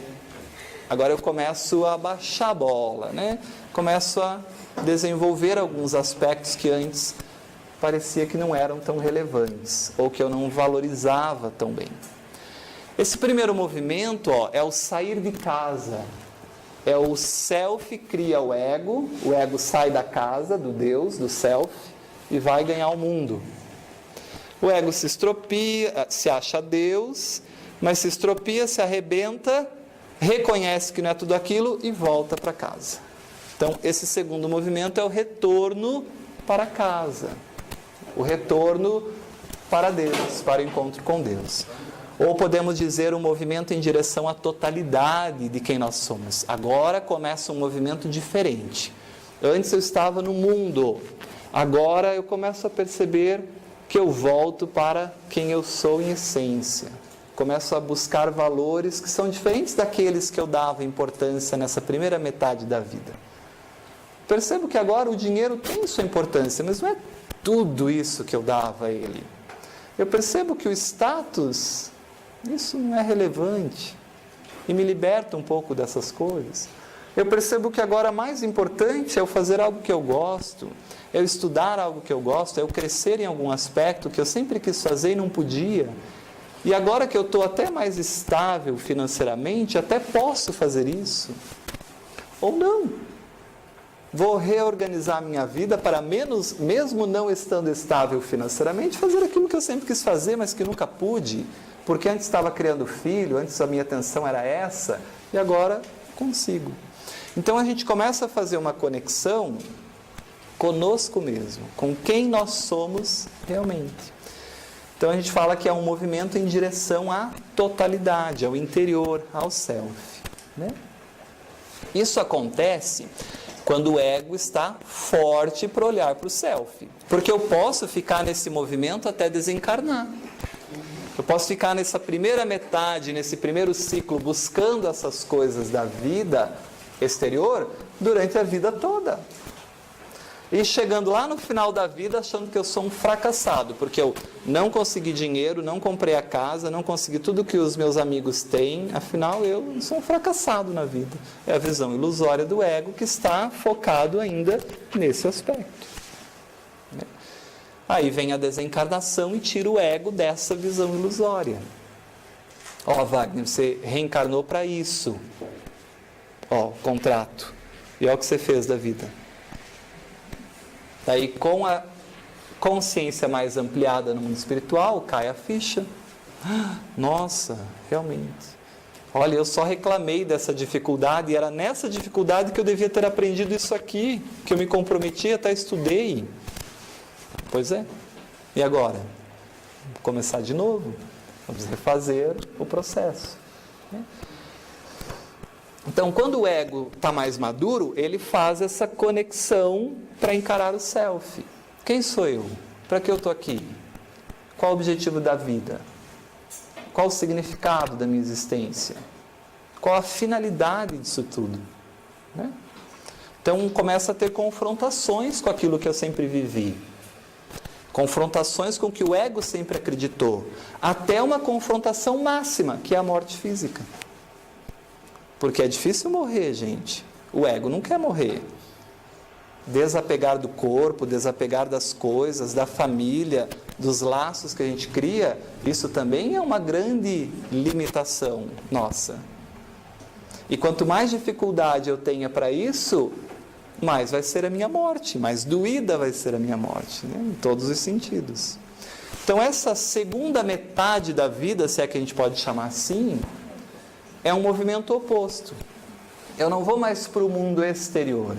Speaker 2: Agora eu começo a baixar a bola, né? Começo a desenvolver alguns aspectos que antes parecia que não eram tão relevantes, ou que eu não valorizava tão bem. Esse primeiro movimento, é o sair de casa. É o self cria o ego sai da casa do Deus, do self, e vai ganhar o mundo. O ego se estropia, se acha Deus, mas se estropia, se arrebenta, reconhece que não é tudo aquilo e volta para casa. Então, esse segundo movimento é o retorno para casa. O retorno para Deus, para o encontro com Deus. Ou podemos dizer um movimento em direção à totalidade de quem nós somos. Agora começa um movimento diferente. Antes eu estava no mundo, agora eu começo a perceber que eu volto para quem eu sou em essência. Começo a buscar valores que são diferentes daqueles que eu dava importância nessa primeira metade da vida. Percebo que agora o dinheiro tem sua importância, mas não é tudo isso que eu dava a ele. Eu percebo que o status, isso não é relevante. E me liberta um pouco dessas coisas. Eu percebo que agora mais importante é eu fazer algo que eu gosto, é eu estudar algo que eu gosto, é eu crescer em algum aspecto que eu sempre quis fazer e não podia. E agora que eu estou até mais estável financeiramente, até posso fazer isso. Ou não. Vou reorganizar a minha vida para mesmo não estando estável financeiramente, fazer aquilo que eu sempre quis fazer, mas que nunca pude. Porque antes estava criando filho, antes a minha atenção era essa, e agora consigo. Então a gente começa a fazer uma conexão conosco mesmo, com quem nós somos realmente. Então a gente fala que é um movimento em direção à totalidade, ao interior, ao self. Né? Isso acontece quando o ego está forte para olhar para o self. Porque eu posso ficar nesse movimento até desencarnar. Eu posso ficar nessa primeira metade, nesse primeiro ciclo, buscando essas coisas da vida exterior durante a vida toda. E chegando lá no final da vida achando que eu sou um fracassado, porque eu não consegui dinheiro, não comprei a casa, não consegui tudo que os meus amigos têm, afinal eu sou um fracassado na vida. É a visão ilusória do ego que está focado ainda nesse aspecto. Aí vem a desencarnação e tira o ego dessa visão ilusória. Wagner, você reencarnou para isso. Contrato. E olha o que você fez da vida. Daí, com a consciência mais ampliada no mundo espiritual, cai a ficha. Nossa, realmente. Olha, eu só reclamei dessa dificuldade, e era nessa dificuldade que eu devia ter aprendido isso aqui, que eu me comprometi, até estudei. Pois é. E agora? Vou começar de novo. Vamos refazer o processo. Então, quando o ego está mais maduro, ele faz essa conexão para encarar o self. Quem sou eu? Para que eu estou aqui? Qual o objetivo da vida? Qual o significado da minha existência? Qual a finalidade disso tudo? Né? Então, começa a ter confrontações com aquilo que eu sempre vivi. Confrontações com o que o ego sempre acreditou. Até uma confrontação máxima, que é a morte física. Porque é difícil morrer, gente. O ego não quer morrer. Desapegar do corpo, desapegar das coisas, da família, dos laços que a gente cria, isso também é uma grande limitação nossa. E quanto mais dificuldade eu tenha para isso, mais vai ser a minha morte, mais doída vai ser a minha morte, né? Em todos os sentidos. Então essa segunda metade da vida, se é que a gente pode chamar assim, é um movimento oposto. Eu não vou mais para o mundo exterior.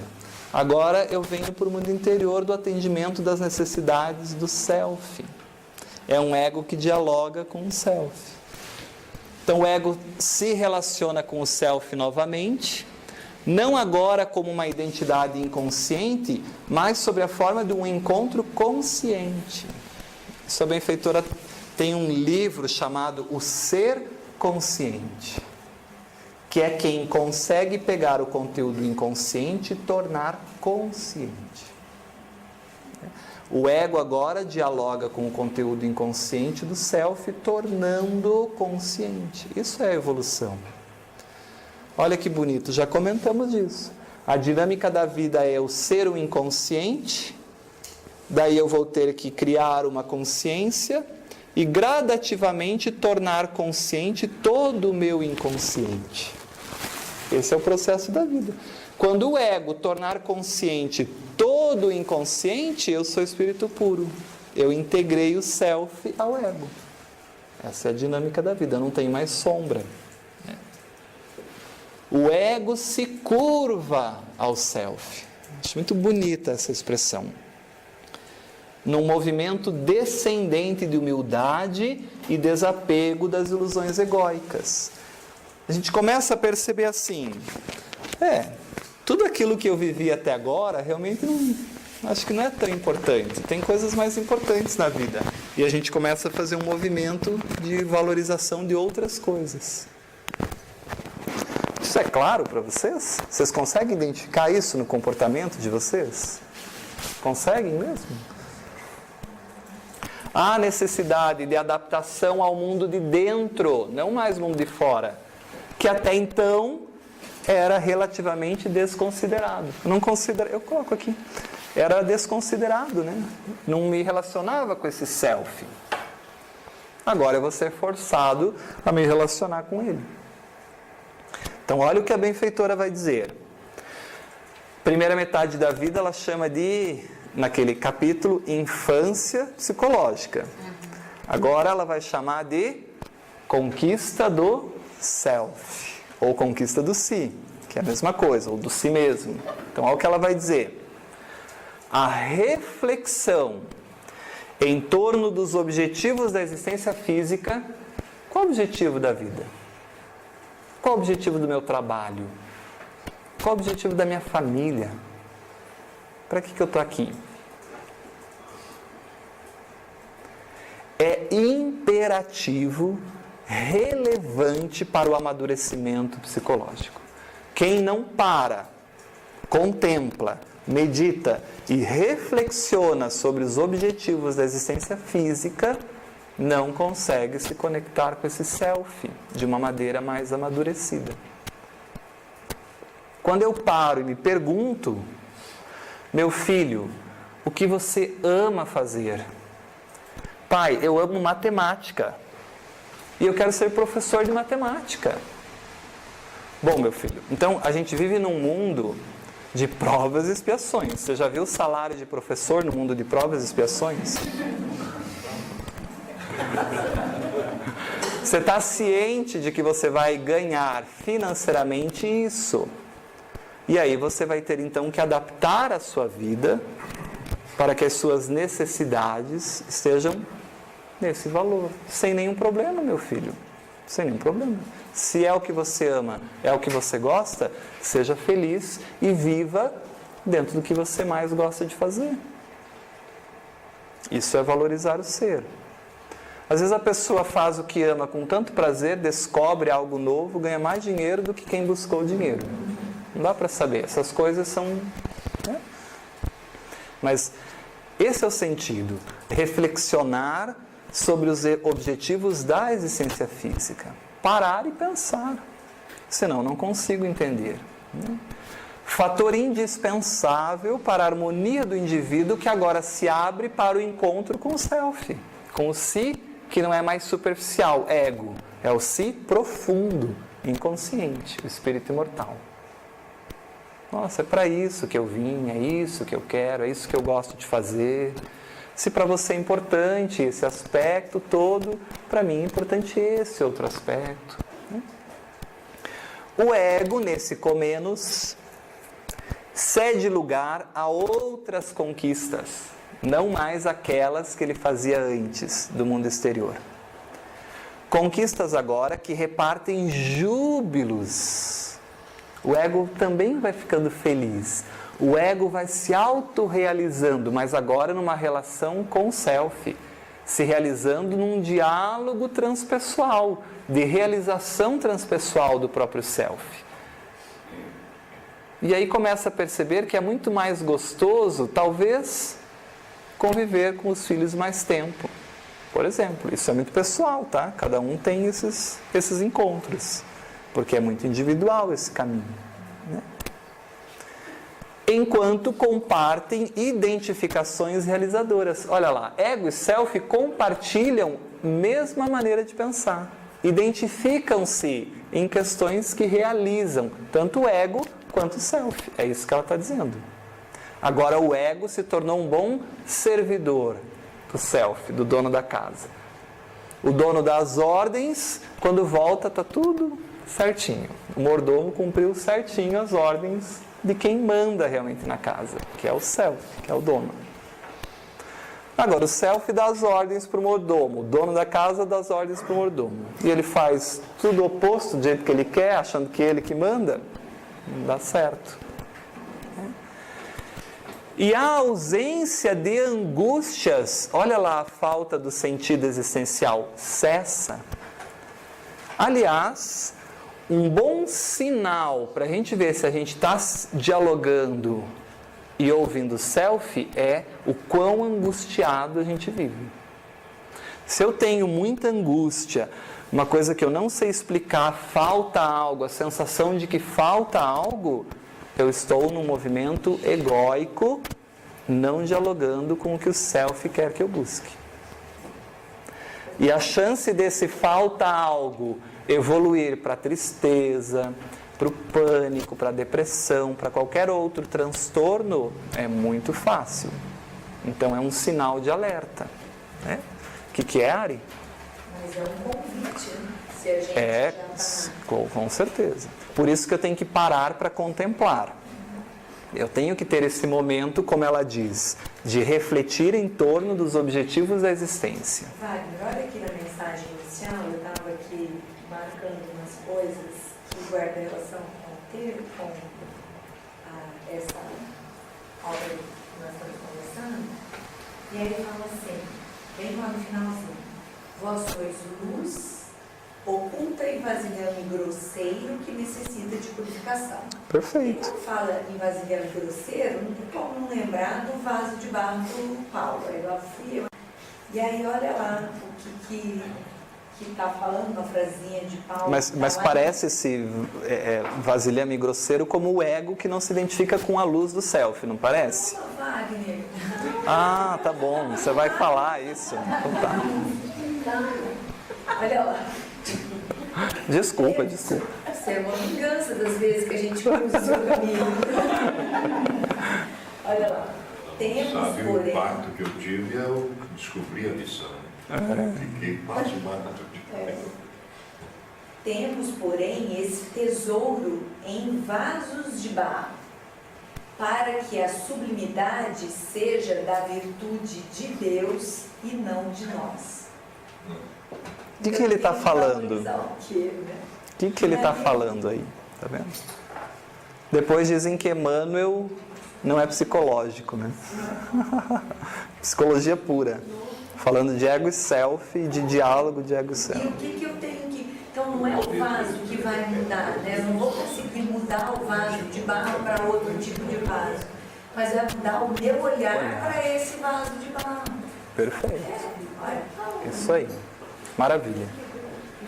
Speaker 2: Agora eu venho para o mundo interior do atendimento das necessidades do self. É um ego que dialoga com o self. Então o ego se relaciona com o self novamente, não agora como uma identidade inconsciente, mas sob a forma de um encontro consciente. Sua benfeitora tem um livro chamado O Ser Consciente, que é quem consegue pegar o conteúdo inconsciente e tornar consciente. O ego agora dialoga com o conteúdo inconsciente do self, tornando-o consciente. Isso é a evolução. Olha que bonito, já comentamos disso. A dinâmica da vida é eu ser o inconsciente, daí eu vou ter que criar uma consciência e gradativamente tornar consciente todo o meu inconsciente. Esse é o processo da vida. Quando o ego tornar consciente todo o inconsciente, eu sou espírito puro. Eu integrei o self ao ego. Essa é a dinâmica da vida, não tem mais sombra. O ego se curva ao self. Acho muito bonita essa expressão. Num movimento descendente de humildade e desapego das ilusões egóicas. A gente começa a perceber assim, tudo aquilo que eu vivi até agora realmente acho que não é tão importante. Tem coisas mais importantes na vida. E a gente começa a fazer um movimento de valorização de outras coisas. Isso é claro para vocês? Vocês conseguem identificar isso no comportamento de vocês? Conseguem mesmo? Há necessidade de adaptação ao mundo de dentro, não mais o mundo de fora, que até então era relativamente desconsiderado. Eu coloco aqui. Era desconsiderado, né? Não me relacionava com esse self. Agora eu vou ser forçado a me relacionar com ele. Então, olha o que a benfeitora vai dizer. Primeira metade da vida, ela chama de, naquele capítulo, infância psicológica. Agora ela vai chamar de conquista do self, ou conquista do si, que é a mesma coisa, ou do si mesmo. Então, olha o que ela vai dizer. A reflexão em torno dos objetivos da existência física. Qual o objetivo da vida? Qual o objetivo do meu trabalho? Qual o objetivo da minha família? Para que eu estou aqui? É imperativo, relevante para o amadurecimento psicológico. Quem não para, contempla, medita e reflexiona sobre os objetivos da existência física, não consegue se conectar com esse self de uma maneira mais amadurecida. Quando eu paro e me pergunto, meu filho, o que você ama fazer? Pai, eu amo matemática e eu quero ser professor de matemática. Bom, meu filho, então a gente vive num mundo de provas e expiações. Você já viu o salário de professor no mundo de provas e expiações? Você está ciente de que você vai ganhar financeiramente isso. E aí você vai ter então que adaptar a sua vida para que as suas necessidades estejam nesse valor. Sem nenhum problema, meu filho. Sem nenhum problema. Se é o que você ama, é o que você gosta, seja feliz e viva dentro do que você mais gosta de fazer. Isso é valorizar o ser. Às vezes a pessoa faz o que ama com tanto prazer, descobre algo novo, ganha mais dinheiro do que quem buscou o dinheiro. Não dá para saber. Essas coisas são... né? Mas esse é o sentido. Reflexionar sobre os objetivos da existência física. Parar e pensar. Senão não consigo entender. Né? Fator indispensável para a harmonia do indivíduo que agora se abre para o encontro com o self. Com o si que não é mais superficial, ego. É o si profundo, inconsciente, o espírito imortal. Nossa, é para isso que eu vim, é isso que eu quero, é isso que eu gosto de fazer. Se para você é importante esse aspecto todo, para mim é importante esse outro aspecto. O ego, nesse comenos, cede lugar a outras conquistas, não mais aquelas que ele fazia antes do mundo exterior. Conquistas agora que repartem júbilos. O ego também vai ficando feliz. O ego vai se autorrealizando, mas agora numa relação com o self, se realizando num diálogo transpessoal, de realização transpessoal do próprio self. E aí começa a perceber que é muito mais gostoso, talvez, conviver com os filhos mais tempo. Por exemplo, isso é muito pessoal, tá? Cada um tem esses encontros, porque é muito individual esse caminho, né? Enquanto compartem identificações realizadoras. Olha lá, ego e self compartilham a mesma maneira de pensar. Identificam-se em questões que realizam tanto o ego quanto o self. É isso que ela está dizendo. Agora o ego se tornou um bom servidor do self, do dono da casa. O dono dá as ordens, quando volta está tudo certinho. O mordomo cumpriu certinho as ordens de quem manda realmente na casa, que é o self, que é o dono. Agora, o self dá as ordens para o mordomo, o dono da casa dá as ordens para o mordomo. E ele faz tudo oposto do jeito que ele quer, achando que ele que manda, não dá certo. E a ausência de angústias, olha lá a falta do sentido existencial, cessa. Aliás, um bom sinal para a gente ver se a gente está dialogando e ouvindo o self é o quão angustiado a gente vive. Se eu tenho muita angústia, uma coisa que eu não sei explicar, falta algo, a sensação de que falta algo, eu estou num movimento egóico, não dialogando com o que o self quer que eu busque. E a chance desse falta algo evoluir para a tristeza, para o pânico, para a depressão, para qualquer outro transtorno, é muito fácil. Então é um sinal de alerta. Né? O que é, Ari?
Speaker 3: Mas é um convite, né? Se a gente já tá...
Speaker 2: com certeza. Por isso que eu tenho que parar para contemplar. Eu tenho que ter esse momento, como ela diz, de refletir em torno dos objetivos da existência.
Speaker 3: Wagner, olha aqui na mensagem inicial, eu estava aqui marcando umas coisas que guardam relação com essa obra que nós estamos conversando. E aí ele fala assim, bem lá no finalzinho, vós sois luz, oculta e vasilhame grosseiro que necessita de purificação.
Speaker 2: Perfeito.
Speaker 3: E quando fala em vasilhame grosseiro, não tem como não lembrar do vaso de barro do Paulo. Aí eu afio. E aí olha lá o que está falando, uma frasinha de Paulo.
Speaker 2: Mas parece esse vasilhame grosseiro como o ego que não se identifica com a luz do self, não parece?
Speaker 3: Não, Wagner.
Speaker 2: Ah, tá bom, você vai falar isso. Então tá.
Speaker 3: Olha lá.
Speaker 2: Desculpa.
Speaker 3: Isso é uma vingança das vezes que a gente cruza o seu caminho. Olha lá. Temos,
Speaker 4: Sabe,
Speaker 3: porém...
Speaker 4: o impacto que eu tive, eu descobri a lição. Fiquei pasmado.
Speaker 3: Temos, porém, esse tesouro em vasos de barro, para que a sublimidade seja da virtude de Deus e não de nós.
Speaker 2: De que ele está falando?
Speaker 3: O
Speaker 2: que ele está falando aí? Tá vendo? Depois dizem que Emmanuel não é psicológico, né? Psicologia pura. Falando de ego e self e de diálogo de ego e self.
Speaker 3: E o que eu tenho que... Então não é o vaso que vai mudar, né? Eu não vou conseguir mudar o vaso de barro para outro tipo de vaso. Mas é mudar o meu olhar para esse vaso de barro.
Speaker 2: Perfeito. Isso aí. Maravilha.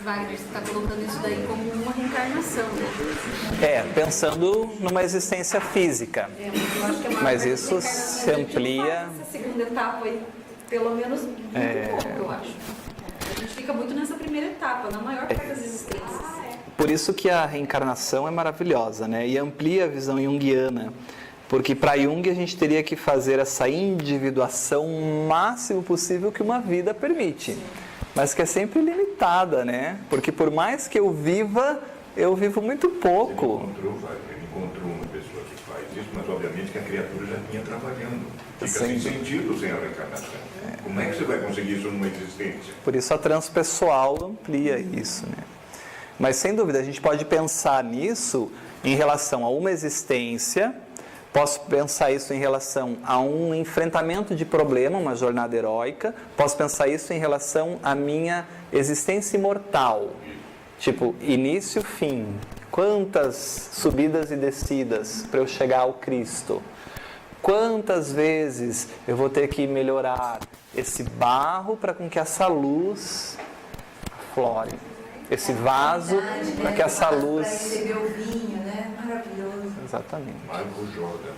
Speaker 4: Wagner, você está colocando isso daí como uma reencarnação, né?
Speaker 2: Pensando numa existência física.
Speaker 4: Eu acho que é uma
Speaker 2: Mas isso se amplia.
Speaker 4: Essa segunda etapa aí, pelo menos muito pouco, eu acho. A gente fica muito nessa primeira etapa, na maior parte das existências.
Speaker 2: Por isso que a reencarnação é maravilhosa, né? E amplia a visão junguiana. Porque para Jung a gente teria que fazer essa individuação o máximo possível que uma vida permite. Mas que é sempre limitada, né? Porque por mais que eu vivo muito pouco.
Speaker 5: Ele encontrou uma pessoa que faz isso, mas obviamente que a criatura já vinha trabalhando. Fica sem sentido sem a reencarnação. Como é que você vai conseguir isso numa existência?
Speaker 2: Por isso a transpessoal amplia isso, né? Mas sem dúvida, a gente pode pensar nisso em relação a uma existência, posso pensar isso em relação a um enfrentamento de problema, uma jornada heróica, posso pensar isso em relação à minha existência imortal, tipo, início, fim, quantas subidas e descidas para eu chegar ao Cristo, quantas vezes eu vou ter que melhorar esse barro para com que essa luz flore, esse vaso para que essa luz...
Speaker 3: Para receber o vinho, né? Maravilhoso.
Speaker 2: Exatamente.
Speaker 5: Michael Jordan,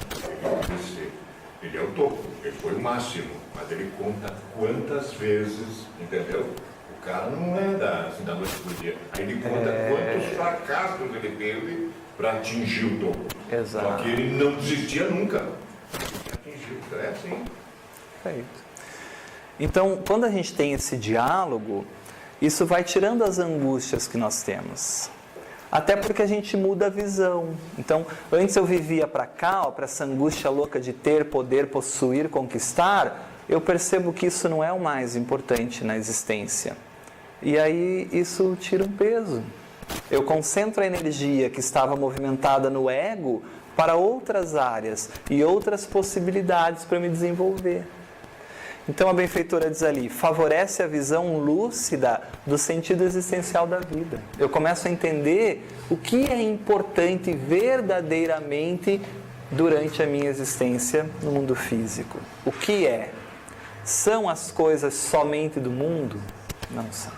Speaker 5: ele é o topo, ele foi o máximo, mas ele conta quantas vezes, entendeu? O cara não é da noite pro dia. Aí ele conta quantos fracassos ele teve para atingir o topo.
Speaker 2: Exato.
Speaker 5: Só que ele não desistia nunca. Atingiu, é assim.
Speaker 2: Perfeito. Então, quando a gente tem esse diálogo, isso vai tirando as angústias que nós temos. Até porque a gente muda a visão. Então, antes eu vivia para cá, para essa angústia louca de ter, poder, possuir, conquistar, eu percebo que isso não é o mais importante na existência. E aí isso tira um peso. Eu concentro a energia que estava movimentada no ego para outras áreas e outras possibilidades para me desenvolver. Então a benfeitora diz ali, favorece a visão lúcida do sentido existencial da vida. Eu começo a entender o que é importante verdadeiramente durante a minha existência no mundo físico. O que é? São as coisas somente do mundo? Não são.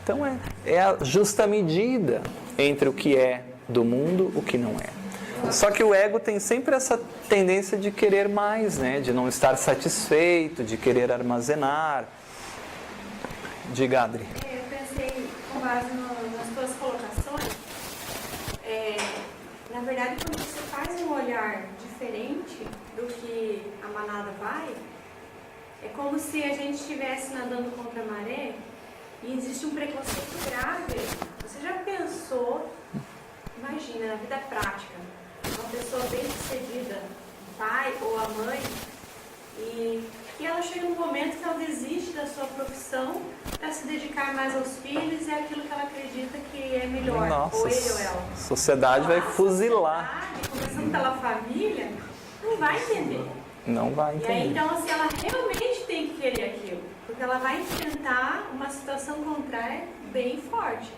Speaker 2: Então é a justa medida entre o que é do mundo e o que não é. Só que o ego tem sempre essa tendência de querer mais, né? De não estar satisfeito, de querer armazenar. Diga, Adri.
Speaker 6: Eu pensei, com base nas tuas colocações, na verdade, quando você faz um olhar diferente do que a manada vai, é como se a gente estivesse nadando contra a maré e existe um preconceito grave. Você já pensou, imagina, na vida prática, uma pessoa bem-sucedida, o pai ou a mãe, e ela chega num momento que ela desiste da sua profissão para se dedicar mais aos filhos e aquilo que ela acredita que é melhor,
Speaker 2: Nossa,
Speaker 6: ou ele ou ela.
Speaker 2: A sociedade vai fuzilar.
Speaker 6: A sociedade, começando pela família, não vai entender.
Speaker 2: Não vai
Speaker 6: E aí,
Speaker 2: entender.
Speaker 6: então, assim, ela realmente tem que querer aquilo, porque ela vai enfrentar uma situação contrária bem forte.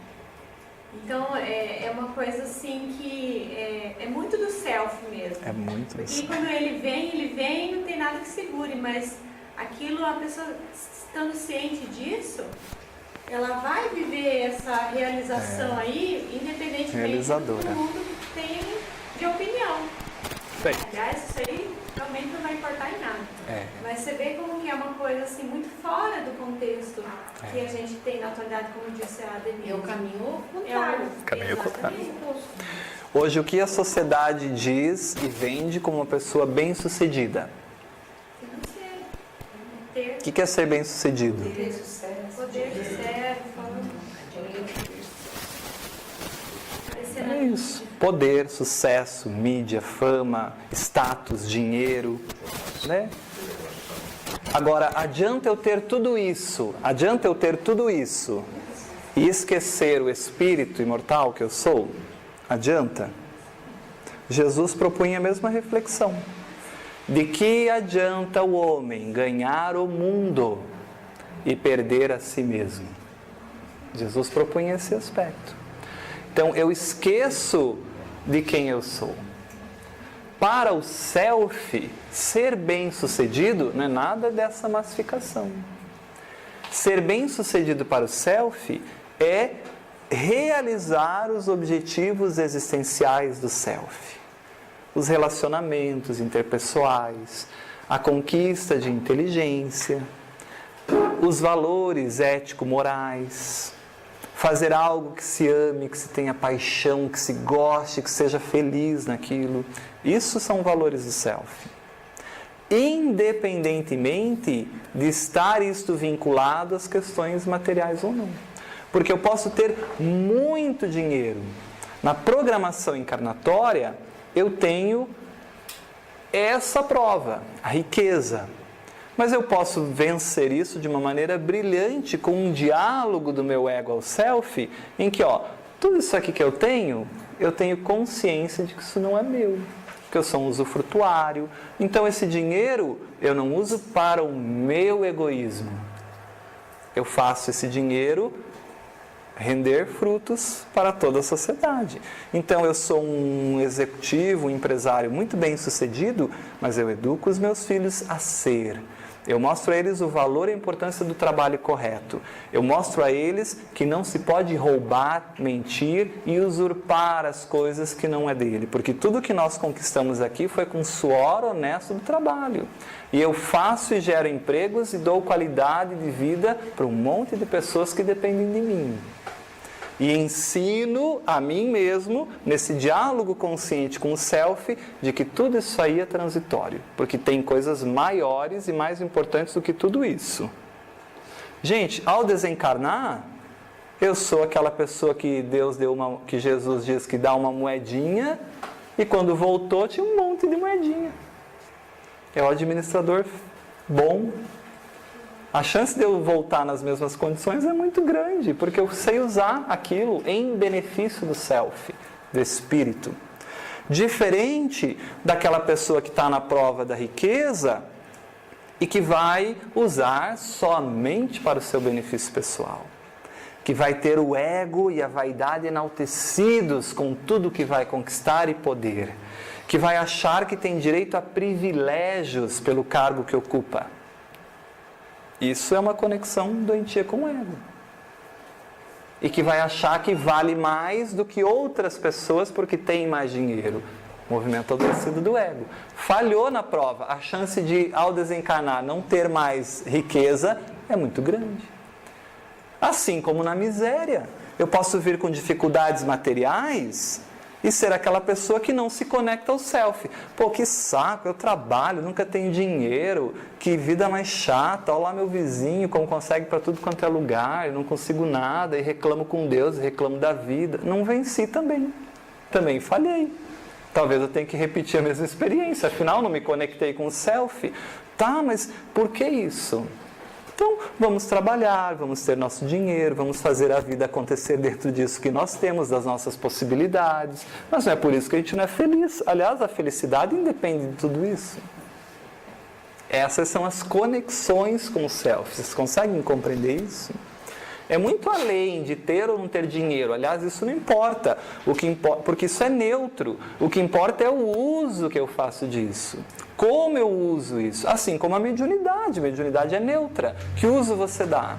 Speaker 6: Então, é uma coisa assim que é muito do self mesmo.
Speaker 2: É muito
Speaker 6: Porque
Speaker 2: isso.
Speaker 6: quando ele vem, não tem nada que segure, mas aquilo, a pessoa estando ciente disso, ela vai viver essa realização aí, independentemente
Speaker 2: Realizadora.
Speaker 6: do que todo mundo tem de opinião.
Speaker 2: Bem.
Speaker 6: Aliás, isso aí realmente não vai importar em nada. Mas você vê como que é uma coisa assim muito fora do contexto que a gente tem na atualidade, como disse a Denise.
Speaker 4: É o caminho contrário.
Speaker 2: Caminho contrário.
Speaker 6: Exatamente.
Speaker 2: Hoje, o que a sociedade diz e vende como uma pessoa bem-sucedida?
Speaker 6: Financeiro. Ter
Speaker 2: O que é ser bem-sucedido?
Speaker 3: Ter sucesso.
Speaker 6: poder de serve, falando.
Speaker 2: É isso. Poder, sucesso, mídia, fama, status, dinheiro, né? Agora, adianta eu ter tudo isso e esquecer o espírito imortal que eu sou? Adianta? Jesus propunha a mesma reflexão. De que adianta o homem ganhar o mundo e perder a si mesmo? Jesus propunha esse aspecto. Então, eu esqueço de quem eu sou. Para o self, ser bem-sucedido não é nada dessa massificação. Ser bem-sucedido para o self é realizar os objetivos existenciais do self. Os relacionamentos interpessoais, a conquista de inteligência, os valores ético-morais, fazer algo que se ame, que se tenha paixão, que se goste, que seja feliz naquilo. Isso são valores do self. Independentemente de estar isto vinculado às questões materiais ou não. Porque eu posso ter muito dinheiro. Na programação encarnatória, eu tenho essa prova, a riqueza. Mas eu posso vencer isso de uma maneira brilhante, com um diálogo do meu ego ao self, em que, tudo isso aqui que eu tenho consciência de que isso não é meu, que eu sou um usufrutuário. Então esse dinheiro eu não uso para o meu egoísmo. Eu faço esse dinheiro render frutos para toda a sociedade. Então eu sou um executivo, um empresário muito bem sucedido, mas eu educo os meus filhos a ser. Eu mostro a eles o valor e a importância do trabalho correto. Eu mostro a eles que não se pode roubar, mentir e usurpar as coisas que não é dele. Porque tudo que nós conquistamos aqui foi com suor honesto do trabalho. E eu faço e gero empregos e dou qualidade de vida para um monte de pessoas que dependem de mim. E ensino a mim mesmo, nesse diálogo consciente com o self, de que tudo isso aí é transitório. Porque tem coisas maiores e mais importantes do que tudo isso. Gente, ao desencarnar, eu sou aquela pessoa que que Jesus diz que dá uma moedinha, e quando voltou tinha um monte de moedinha. É o administrador bom. A chance de eu voltar nas mesmas condições é muito grande, porque eu sei usar aquilo em benefício do self, do espírito. Diferente daquela pessoa que está na prova da riqueza e que vai usar somente para o seu benefício pessoal. Que vai ter o ego e a vaidade enaltecidos com tudo que vai conquistar e poder. Que vai achar que tem direito a privilégios pelo cargo que ocupa. Isso é uma conexão doentia com o ego. E que vai achar que vale mais do que outras pessoas porque tem mais dinheiro. Movimento adoecido do ego. Falhou na prova. A chance de, ao desencarnar, não ter mais riqueza é muito grande. Assim como na miséria. Eu posso vir com dificuldades materiais e ser aquela pessoa que não se conecta ao self. Pô, que saco, eu trabalho, nunca tenho dinheiro, que vida mais chata, olha lá meu vizinho, como consegue para tudo quanto é lugar, eu não consigo nada, e reclamo com Deus, e reclamo da vida. Não venci também. Também falhei. Talvez eu tenha que repetir a mesma experiência, afinal não me conectei com o self. Tá, mas por que isso? Então, vamos trabalhar, vamos ter nosso dinheiro, vamos fazer a vida acontecer dentro disso que nós temos, das nossas possibilidades. Mas não é por isso que a gente não é feliz. Aliás, a felicidade independe de tudo isso. Essas são as conexões com o self. Vocês conseguem compreender isso? É muito além de ter ou não ter dinheiro. Aliás, isso não importa. Porque isso é neutro. O que importa é o uso que eu faço disso. Como eu uso isso? Assim como a mediunidade. A mediunidade é neutra. Que uso você dá?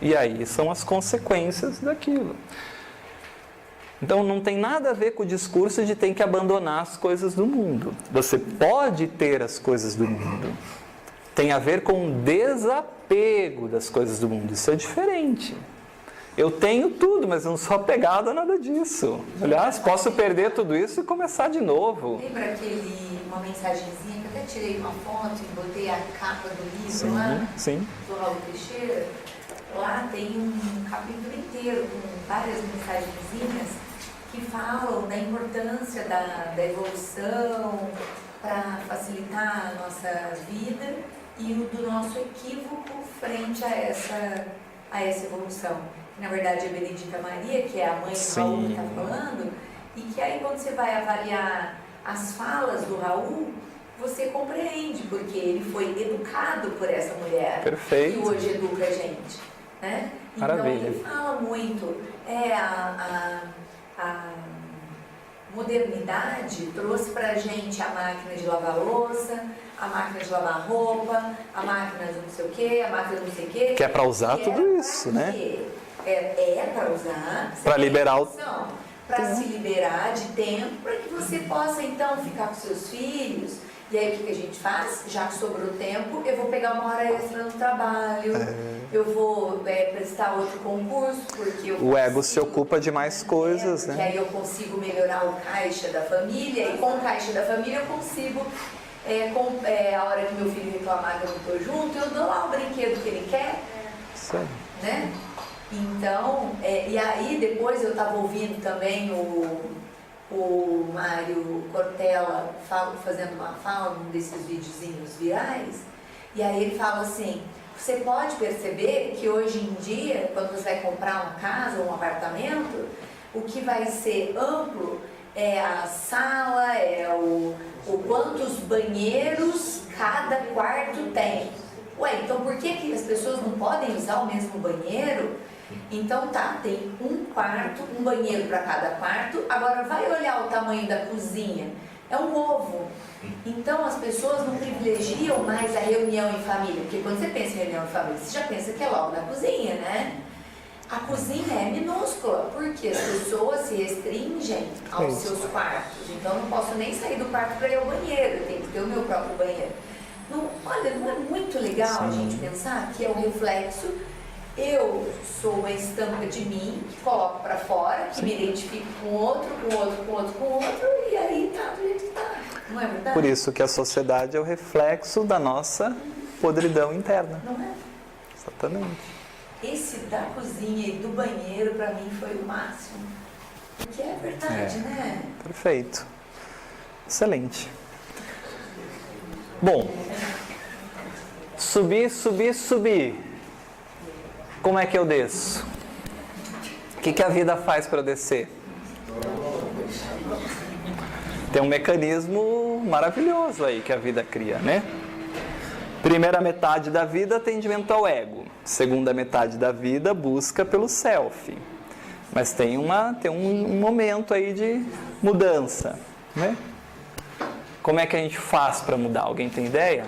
Speaker 2: E aí são as consequências daquilo. Então não tem nada a ver com o discurso de tem que abandonar as coisas do mundo. Você pode ter as coisas do mundo. Tem a ver com o desapego das coisas do mundo. Isso é diferente. Eu tenho tudo, mas eu não sou apegado a nada disso. Aliás, posso perder tudo isso e começar de novo.
Speaker 3: Lembra uma mensagenzinha que eu até tirei uma foto e botei a capa do livro lá?
Speaker 2: Sim.
Speaker 3: Do Raul Teixeira? lá tem um capítulo inteiro com várias mensagenzinhas que falam da importância da evolução para facilitar a nossa vida e o do nosso equívoco frente a essa evolução. Na verdade, é Benedita Maria, que é a mãe do Raul que está falando, e que aí quando você vai avaliar as falas do Raul, você compreende, porque ele foi educado por essa mulher.
Speaker 2: Perfeito.
Speaker 3: Que hoje educa a gente. Né? Então ele fala muito, a modernidade trouxe pra gente a máquina de lavar louça, a máquina de lavar roupa, a máquina de não sei o que, a máquina de não sei o que.
Speaker 2: Que é para usar tudo isso, né?
Speaker 3: É para usar.
Speaker 2: Para liberar o...
Speaker 3: Para se liberar de tempo, para que você possa então ficar com seus filhos. E aí o que a gente faz? Já que sobrou tempo, eu vou pegar uma hora extra no trabalho, eu vou prestar outro concurso, porque
Speaker 2: o ego se ocupa de mais coisas, né?
Speaker 3: Que aí eu consigo melhorar o caixa da família, e com o caixa da família eu consigo, a hora que meu filho reclamar que eu não estou junto, eu dou lá o brinquedo que ele quer, né? Então, e aí depois eu estava ouvindo também o Mário Cortella fazendo uma fala num desses videozinhos virais, e aí ele fala assim, você pode perceber que hoje em dia, quando você vai comprar uma casa ou um apartamento, o que vai ser amplo é a sala, o quantos banheiros cada quarto tem. Ué, então por que as pessoas não podem usar o mesmo banheiro? Então tá, tem um quarto, um banheiro para cada quarto, agora vai olhar o tamanho da cozinha, é um ovo. Então as pessoas não privilegiam mais a reunião em família, porque quando você pensa em reunião em família, você já pensa que é logo na cozinha, né? A cozinha é minúscula, porque as pessoas se restringem aos seus quartos. Então eu não posso nem sair do quarto para ir ao banheiro, eu tenho que ter o meu próprio banheiro. Não, olha, não é muito legal a gente pensar que é o reflexo. Eu sou uma estampa de mim, que coloco para fora, que me identifico com outro, e aí tá do jeito que tá. Não é verdade?
Speaker 2: Por isso que a sociedade é o reflexo da nossa podridão interna.
Speaker 3: Não é?
Speaker 2: Exatamente.
Speaker 3: Esse da cozinha e do banheiro, para mim, foi o máximo. Porque é verdade, né?
Speaker 2: Perfeito. Excelente. Bom, subir. Como é que eu desço? O que a vida faz para eu descer? Tem um mecanismo maravilhoso aí que a vida cria, né? Primeira metade da vida, atendimento ao ego. Segunda metade da vida, busca pelo self. Mas tem um momento aí de mudança, né? Como é que a gente faz para mudar? Alguém tem ideia?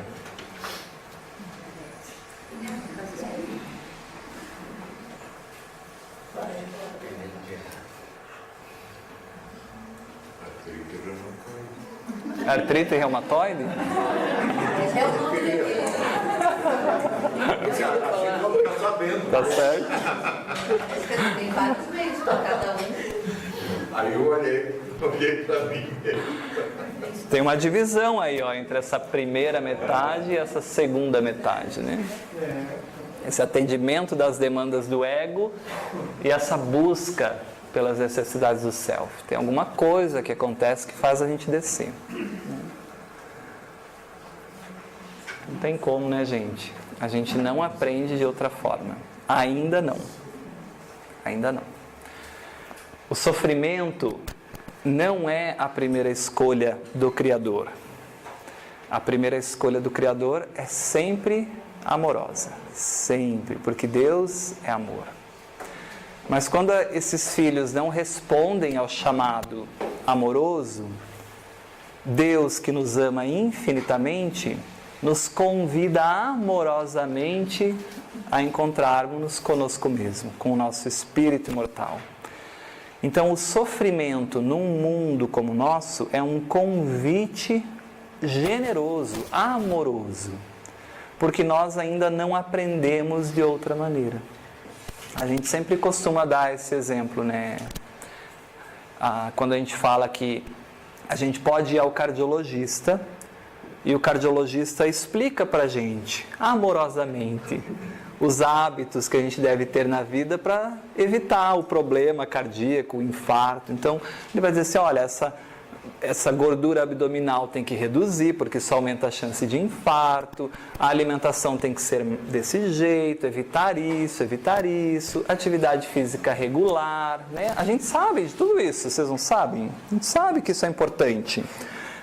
Speaker 2: Artrite reumatoide?
Speaker 3: É o nome dele.
Speaker 2: Tá certo?
Speaker 3: Tem vários meios para cada um.
Speaker 5: Aí eu olhei para mim mesmo.
Speaker 2: Tem uma divisão aí, ó, entre essa primeira metade e essa segunda metade, né? Esse atendimento das demandas do ego e essa busca pelas necessidades do self. Tem alguma coisa que acontece que faz a gente descer. Não tem como, né, gente? A gente não aprende de outra forma. Ainda não. Ainda não. O sofrimento não é a primeira escolha do Criador. A primeira escolha do Criador é sempre amorosa. Sempre. Porque Deus é amor. Mas quando esses filhos não respondem ao chamado amoroso, Deus, que nos ama infinitamente, nos convida amorosamente a encontrarmos-nos conosco mesmo, com o nosso espírito imortal. Então, o sofrimento num mundo como o nosso é um convite generoso, amoroso, porque nós ainda não aprendemos de outra maneira. A gente sempre costuma dar esse exemplo, né? Quando a gente fala que a gente pode ir ao cardiologista E o cardiologista explica para a gente, amorosamente, os hábitos que a gente deve ter na vida para evitar o problema cardíaco, o infarto. Então, ele vai dizer assim, olha, essa gordura abdominal tem que reduzir, porque isso aumenta a chance de infarto, a alimentação tem que ser desse jeito, evitar isso, atividade física regular, né? A gente sabe de tudo isso, vocês não sabem? A gente sabe que isso é importante.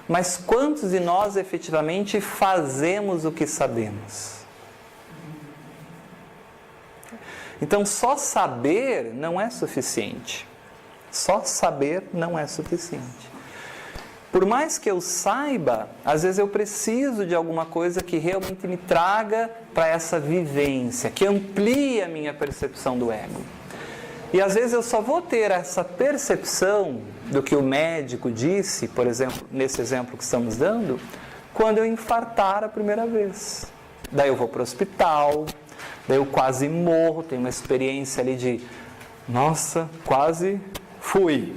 Speaker 2: Mas quantos de nós efetivamente fazemos o que sabemos? Então, só saber não é suficiente. Só saber não é suficiente. Por mais que eu saiba, às vezes eu preciso de alguma coisa que realmente me traga para essa vivência, que amplie a minha percepção do ego. E às vezes eu só vou ter essa percepção do que o médico disse, por exemplo, nesse exemplo que estamos dando, quando eu infartar a primeira vez. Daí eu vou para o hospital, daí eu quase morro, tenho uma experiência ali de, nossa, quase fui.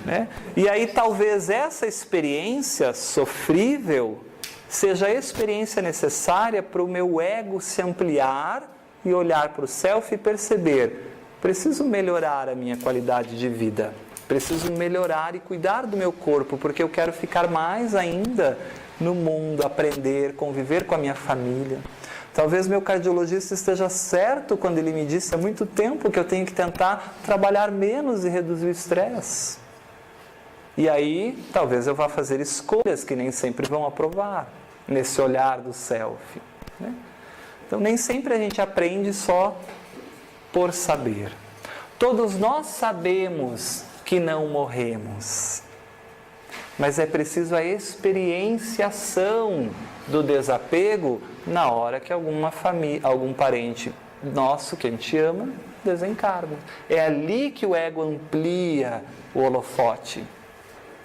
Speaker 2: Né? E aí talvez essa experiência sofrível seja a experiência necessária para o meu ego se ampliar e olhar para o self e perceber, preciso melhorar a minha qualidade de vida, preciso melhorar e cuidar do meu corpo, porque eu quero ficar mais ainda no mundo, aprender, conviver com a minha família. Talvez meu cardiologista esteja certo quando ele me disse há muito tempo que eu tenho que tentar trabalhar menos e reduzir o estresse. E aí, talvez eu vá fazer escolhas que nem sempre vão aprovar, nesse olhar do self. Né? Então, nem sempre a gente aprende só por saber. Todos nós sabemos que não morremos, mas é preciso a experienciação do desapego na hora que alguma família, algum parente nosso que a gente ama, desencarna. É ali que o ego amplia o holofote.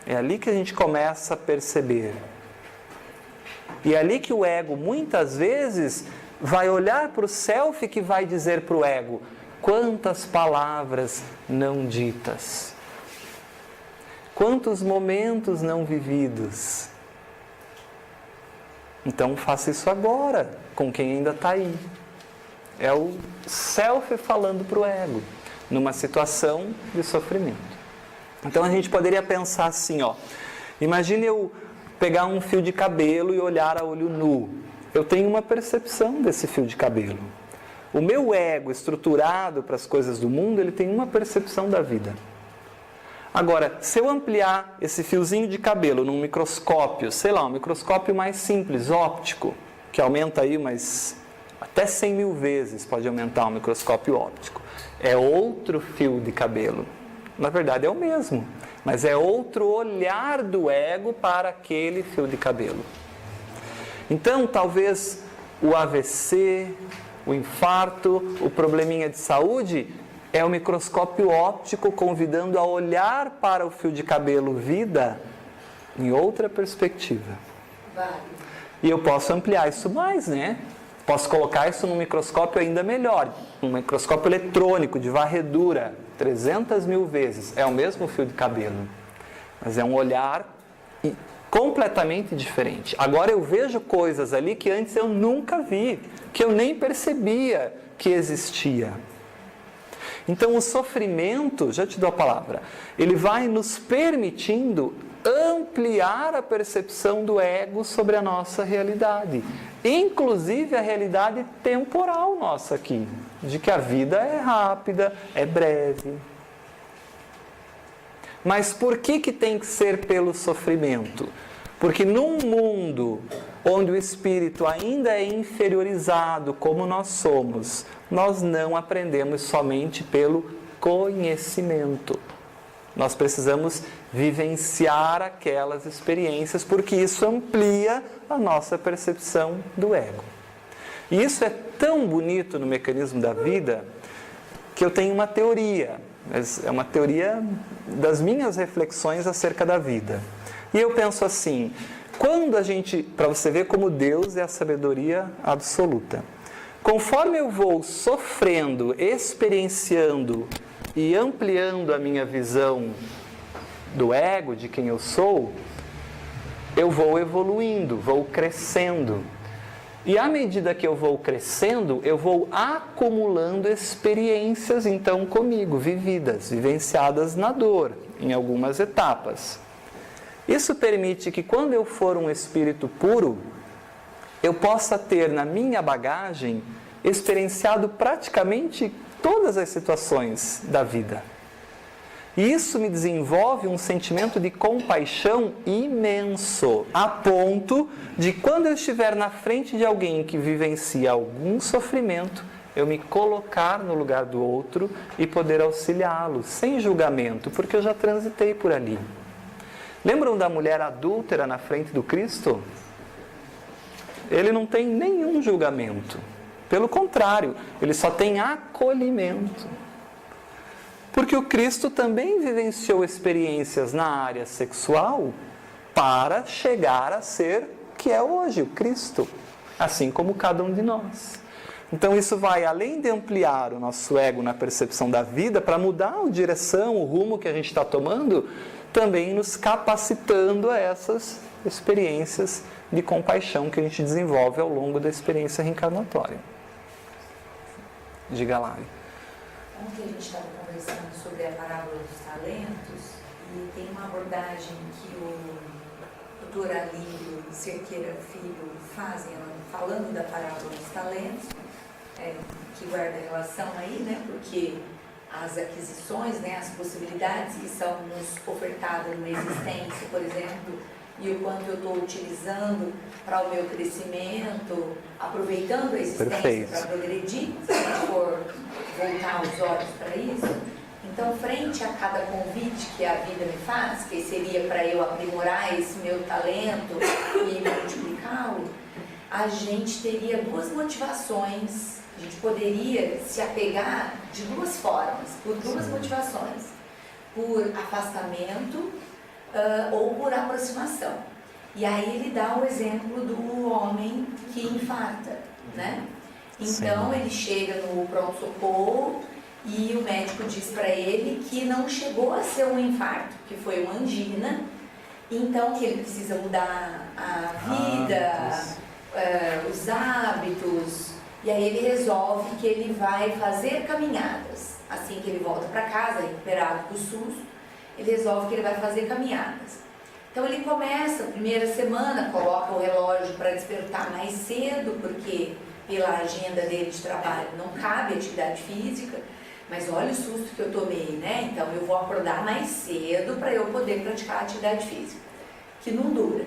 Speaker 2: É ali que a gente começa a perceber. E é ali que o ego, muitas vezes, vai olhar para o self que vai dizer para o ego, quantas palavras não ditas. Quantos momentos não vividos. Então faça isso agora, com quem ainda está aí. É o self falando para o ego, numa situação de sofrimento. Então a gente poderia pensar assim, ó. Imagine eu pegar um fio de cabelo e olhar a olho nu. Eu tenho uma percepção desse fio de cabelo. O meu ego estruturado para as coisas do mundo, ele tem uma percepção da vida. Agora, se eu ampliar esse fiozinho de cabelo num microscópio, sei lá, um microscópio mais simples, óptico, que aumenta aí mais até 100 mil vezes pode aumentar um microscópio óptico. É outro fio de cabelo. Na verdade é o mesmo, mas é outro olhar do ego para aquele fio de cabelo. Então, talvez o AVC, o infarto, o probleminha de saúde é o microscópio óptico convidando a olhar para o fio de cabelo vida em outra perspectiva. E eu posso ampliar isso mais, né? Posso colocar isso num microscópio ainda melhor, um microscópio eletrônico de varredura, 300 mil vezes. É o mesmo fio de cabelo, mas é um olhar completamente diferente. Agora eu vejo coisas ali que antes eu nunca vi, que eu nem percebia que existia. Então o sofrimento, já te dou a palavra, ele vai nos permitindo ampliar a percepção do ego sobre a nossa realidade, inclusive a realidade temporal nossa aqui, de que a vida é rápida, é breve. Mas por que tem que ser pelo sofrimento? Porque num mundo onde o espírito ainda é inferiorizado como nós somos, nós não aprendemos somente pelo conhecimento. Nós precisamos vivenciar aquelas experiências, porque isso amplia a nossa percepção do ego. E isso é tão bonito no mecanismo da vida, que eu tenho uma teoria, mas é uma teoria das minhas reflexões acerca da vida. E eu penso assim, quando a gente, para você ver como Deus é a sabedoria absoluta, conforme eu vou sofrendo, experienciando e ampliando a minha visão do ego, de quem eu sou, eu vou evoluindo, vou crescendo. E à medida que eu vou crescendo, eu vou acumulando experiências, então, comigo, vivenciadas na dor, em algumas etapas. Isso permite que quando eu for um espírito puro, eu possa ter na minha bagagem experienciado praticamente todas as situações da vida. E isso me desenvolve um sentimento de compaixão imenso, a ponto de quando eu estiver na frente de alguém que vivencia algum sofrimento, eu me colocar no lugar do outro e poder auxiliá-lo, sem julgamento, porque eu já transitei por ali. Lembram da mulher adúltera na frente do Cristo? Ele não tem nenhum julgamento. Pelo contrário, ele só tem acolhimento. Porque o Cristo também vivenciou experiências na área sexual para chegar a ser o que é hoje, o Cristo. Assim como cada um de nós. Então isso vai, além de ampliar o nosso ego na percepção da vida, para mudar a direção, o rumo que a gente está tomando, também nos capacitando a essas experiências de compaixão que a gente desenvolve ao longo da experiência reencarnatória. Diga lá.
Speaker 3: Ontem a gente estava conversando sobre a parábola dos talentos e tem uma abordagem que o doutor Alírio Cerqueira Filho fazem, falando da parábola dos talentos, que guarda relação aí, né? Porque as aquisições, né, as possibilidades que são nos ofertadas numa existência, por exemplo, e o quanto eu estou utilizando para o meu crescimento, aproveitando a existência para progredir, se a gente for voltar os olhos para isso. Então, frente a cada convite que a vida me faz, que seria para eu aprimorar esse meu talento e multiplicá-lo, a gente teria duas motivações. A gente poderia se apegar de duas formas, por duas motivações. Por afastamento ou por aproximação. E aí ele dá o exemplo do homem que infarta, né? Então ele chega no pronto-socorro e o médico diz para ele que não chegou a ser um infarto, que foi uma angina, então que ele precisa mudar a vida, os hábitos, e aí ele resolve que ele vai fazer caminhadas. Assim que ele volta para casa, recuperado do susto, ele resolve que ele vai fazer caminhadas. Então ele começa, primeira semana, coloca o relógio para despertar mais cedo, porque pela agenda dele de trabalho não cabe atividade física, mas olha o susto que eu tomei, né? Então eu vou acordar mais cedo para eu poder praticar atividade física, que não dura.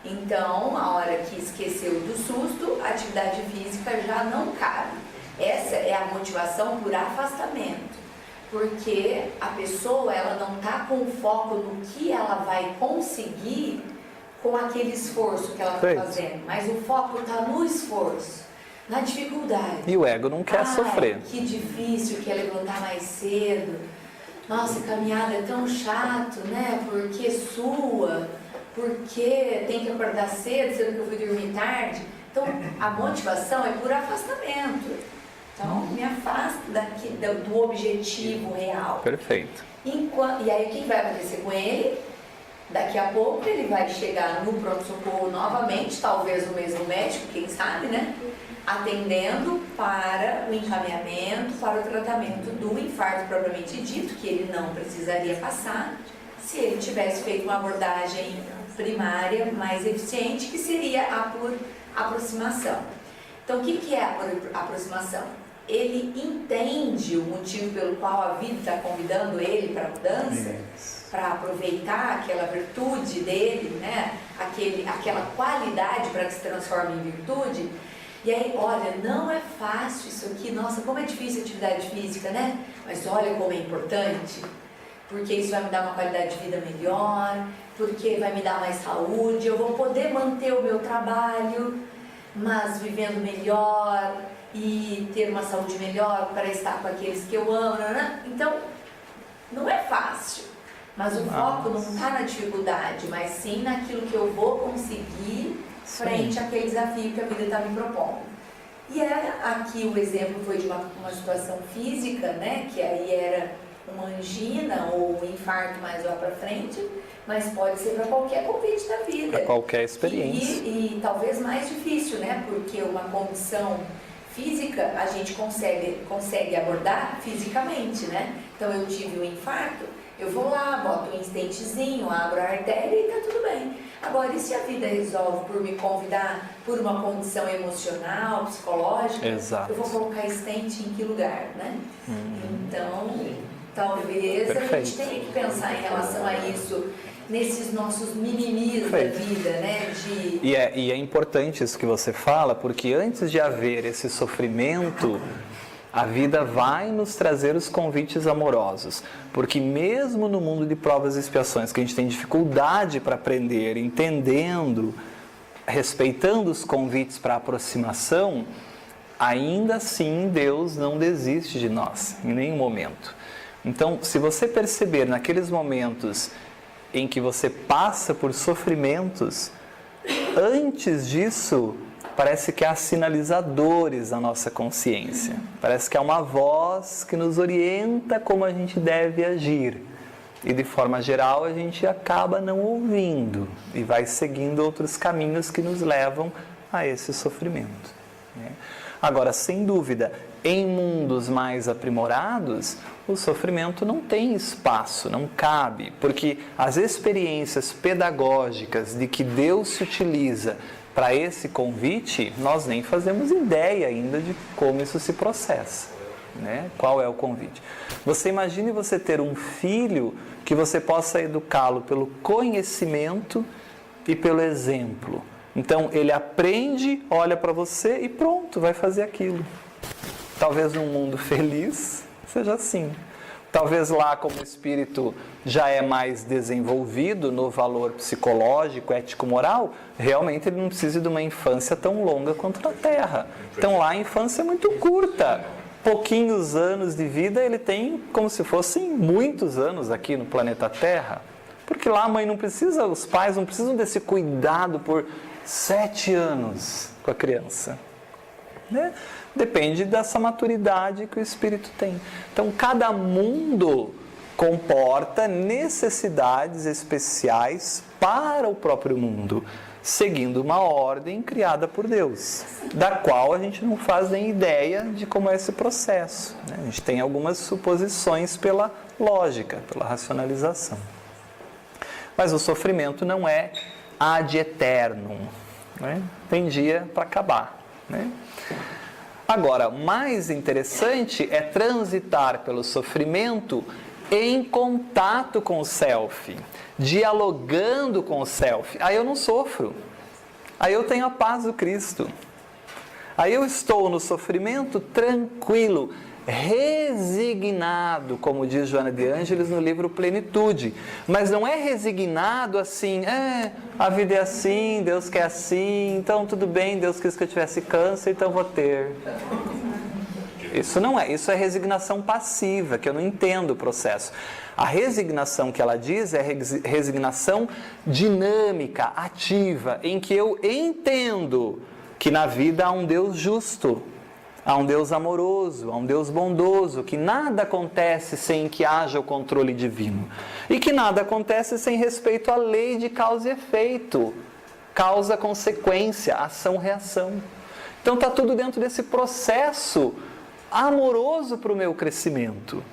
Speaker 3: Então, a hora que esqueceu do susto, a atividade física já não cabe. Essa é a motivação por afastamento. Porque a pessoa, ela não está com foco no que ela vai conseguir com aquele esforço que ela está fazendo. Mas o foco está no esforço, na dificuldade.
Speaker 2: E o ego não quer sofrer.
Speaker 3: Que difícil que é levantar mais cedo. Nossa, caminhada é tão chato, né? Porque sua... porque tem que acordar cedo, sendo que eu fui dormir tarde. Então, a motivação é por afastamento. Então, me afasto do objetivo real.
Speaker 2: Perfeito.
Speaker 3: E aí, o que vai acontecer com ele? Daqui a pouco, ele vai chegar no pronto-socorro novamente, talvez o mesmo médico, quem sabe, né? Atendendo para o encaminhamento, para o tratamento do infarto propriamente dito, que ele não precisaria passar, se ele tivesse feito uma abordagem primária mais eficiente, que seria a por aproximação. Então, o que é a por aproximação? Ele entende o motivo pelo qual a vida está convidando ele para a mudança, para aproveitar aquela virtude dele, né? Aquela qualidade para que se transforme em virtude. E aí, olha, não é fácil isso aqui, nossa, como é difícil a atividade física, né? Mas olha como é importante. Porque isso vai me dar uma qualidade de vida melhor, porque vai me dar mais saúde, eu vou poder manter o meu trabalho, mas vivendo melhor e ter uma saúde melhor para estar com aqueles que eu amo, né? Então, não é fácil, mas o foco não está na dificuldade, mas sim naquilo que eu vou conseguir frente àquele desafio que a vida está me propondo. E aqui o exemplo foi de uma situação física, né? Que aí era uma angina ou um infarto mais lá para frente, mas pode ser para qualquer convite da vida.
Speaker 2: Para qualquer experiência.
Speaker 3: E talvez mais difícil, né? Porque uma condição física a gente consegue abordar fisicamente, né? Então eu tive um infarto, eu vou lá, boto um estentezinho, abro a artéria e tá tudo bem. Agora, e se a vida resolve por me convidar por uma condição emocional, psicológica,
Speaker 2: Exato.
Speaker 3: eu vou colocar estente em que lugar, né? Então, talvez a gente tenha que pensar em relação a isso, nesses nossos mimimis da vida, né?
Speaker 2: E é importante isso que você fala, porque antes de haver esse sofrimento, a vida vai nos trazer os convites amorosos. Porque mesmo no mundo de provas e expiações, que a gente tem dificuldade para aprender, entendendo, respeitando os convites para aproximação, ainda assim Deus não desiste de nós, em nenhum momento. Então, se você perceber naqueles momentos em que você passa por sofrimentos, antes disso, parece que há sinalizadores na nossa consciência. Parece que há uma voz que nos orienta como a gente deve agir. E de forma geral a gente acaba não ouvindo e vai seguindo outros caminhos que nos levam a esse sofrimento. Agora, sem dúvida, em mundos mais aprimorados, o sofrimento não tem espaço, não cabe, porque as experiências pedagógicas de que Deus se utiliza para esse convite, nós nem fazemos ideia ainda de como isso se processa, né? Qual é o convite? Você imagine você ter um filho que você possa educá-lo pelo conhecimento e pelo exemplo. Então, ele aprende, olha para você e pronto, vai fazer aquilo. Talvez num mundo feliz seja assim. Talvez lá, como o espírito já é mais desenvolvido no valor psicológico, ético-moral, realmente ele não precisa de uma infância tão longa quanto na Terra. Então lá a infância é muito curta. Pouquinhos anos de vida ele tem como se fossem muitos anos aqui no planeta Terra. Porque lá a mãe não precisa, os pais não precisam desse cuidado por 7 anos com a criança, né? Depende dessa maturidade que o espírito tem. Então, cada mundo comporta necessidades especiais para o próprio mundo, seguindo uma ordem criada por Deus, da qual a gente não faz nem ideia de como é esse processo, né? A gente tem algumas suposições pela lógica, pela racionalização. Mas o sofrimento não é ad eternum, né? Tem dia para acabar, né? Agora, o mais interessante é transitar pelo sofrimento em contato com o self, dialogando com o self. Aí eu não sofro, aí eu tenho a paz do Cristo, aí eu estou no sofrimento tranquilo, resignado, como diz Joana de Ângeles no livro Plenitude. Mas não é resignado assim, a vida é assim, Deus quer assim, então tudo bem, Deus quis que eu tivesse câncer, então vou ter. Isso não é, isso é resignação passiva, que eu não entendo o processo. A resignação que ela diz é resignação dinâmica, ativa, em que eu entendo que na vida há um Deus justo, há um Deus amoroso, há um Deus bondoso, que nada acontece sem que haja o controle divino. E que nada acontece sem respeito à lei de causa e efeito. Causa, consequência, ação, reação. Então está tudo dentro desse processo amoroso para o meu crescimento.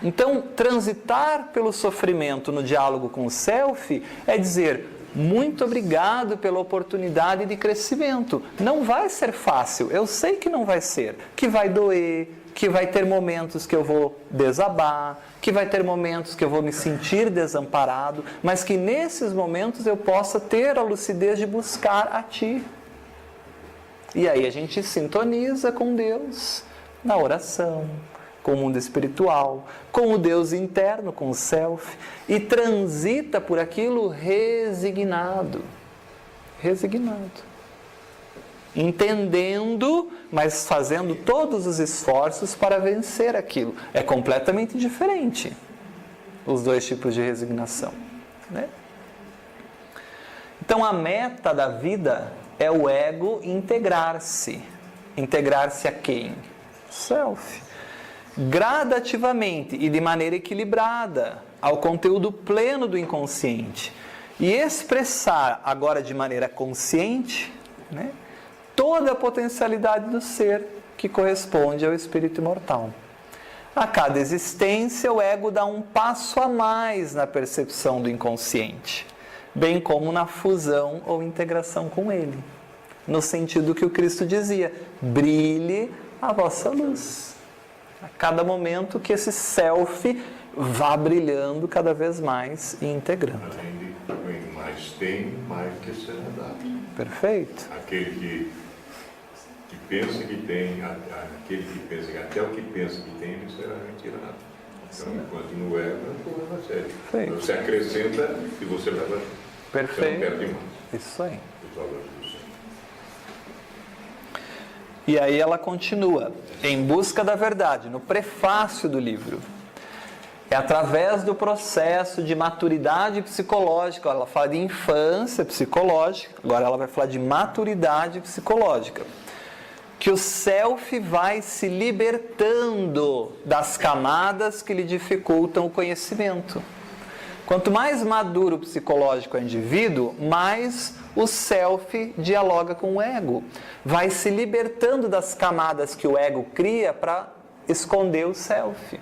Speaker 2: Então, transitar pelo sofrimento no diálogo com o self é dizer: muito obrigado pela oportunidade de crescimento. Não vai ser fácil, eu sei que não vai ser, que vai doer, que vai ter momentos que eu vou desabar, que vai ter momentos que eu vou me sentir desamparado, mas que nesses momentos eu possa ter a lucidez de buscar a Ti. E aí a gente sintoniza com Deus na oração, com o mundo espiritual, com o Deus interno, com o self, e transita por aquilo resignado, entendendo, mas fazendo todos os esforços para vencer aquilo. É completamente diferente os dois tipos de resignação, né? Então a meta da vida é o ego integrar-se. Integrar-se a quem? Self. gradativamente e de maneira equilibrada ao conteúdo pleno do inconsciente e expressar agora de maneira consciente, né, toda a potencialidade do ser que corresponde ao espírito imortal. A cada existência, o ego dá um passo a mais na percepção do inconsciente, bem como na fusão ou integração com ele, no sentido que o Cristo dizia: brilhe a vossa luz. A cada momento que esse self vá brilhando cada vez mais e integrando.
Speaker 5: Além de mais tem, mais que será dado.
Speaker 2: Perfeito.
Speaker 5: Aquele que pensa que tem, aquele que pensa que até o que pensa que tem, ele será retirado. Então, enquanto no ego, é um problema sério.
Speaker 2: Perfeito.
Speaker 5: Você acrescenta e você leva.
Speaker 2: Perfeito.
Speaker 5: Você não perde mais.
Speaker 2: Isso aí.
Speaker 5: Os valores do ser.
Speaker 2: E aí ela continua, em busca da verdade, no prefácio do livro. É através do processo de maturidade psicológica, ela fala de infância psicológica, agora ela vai falar de maturidade psicológica, que o self vai se libertando das camadas que lhe dificultam o conhecimento. Quanto mais maduro o psicológico é o indivíduo, mais o self dialoga com o ego. Vai se libertando das camadas que o ego cria para esconder o self.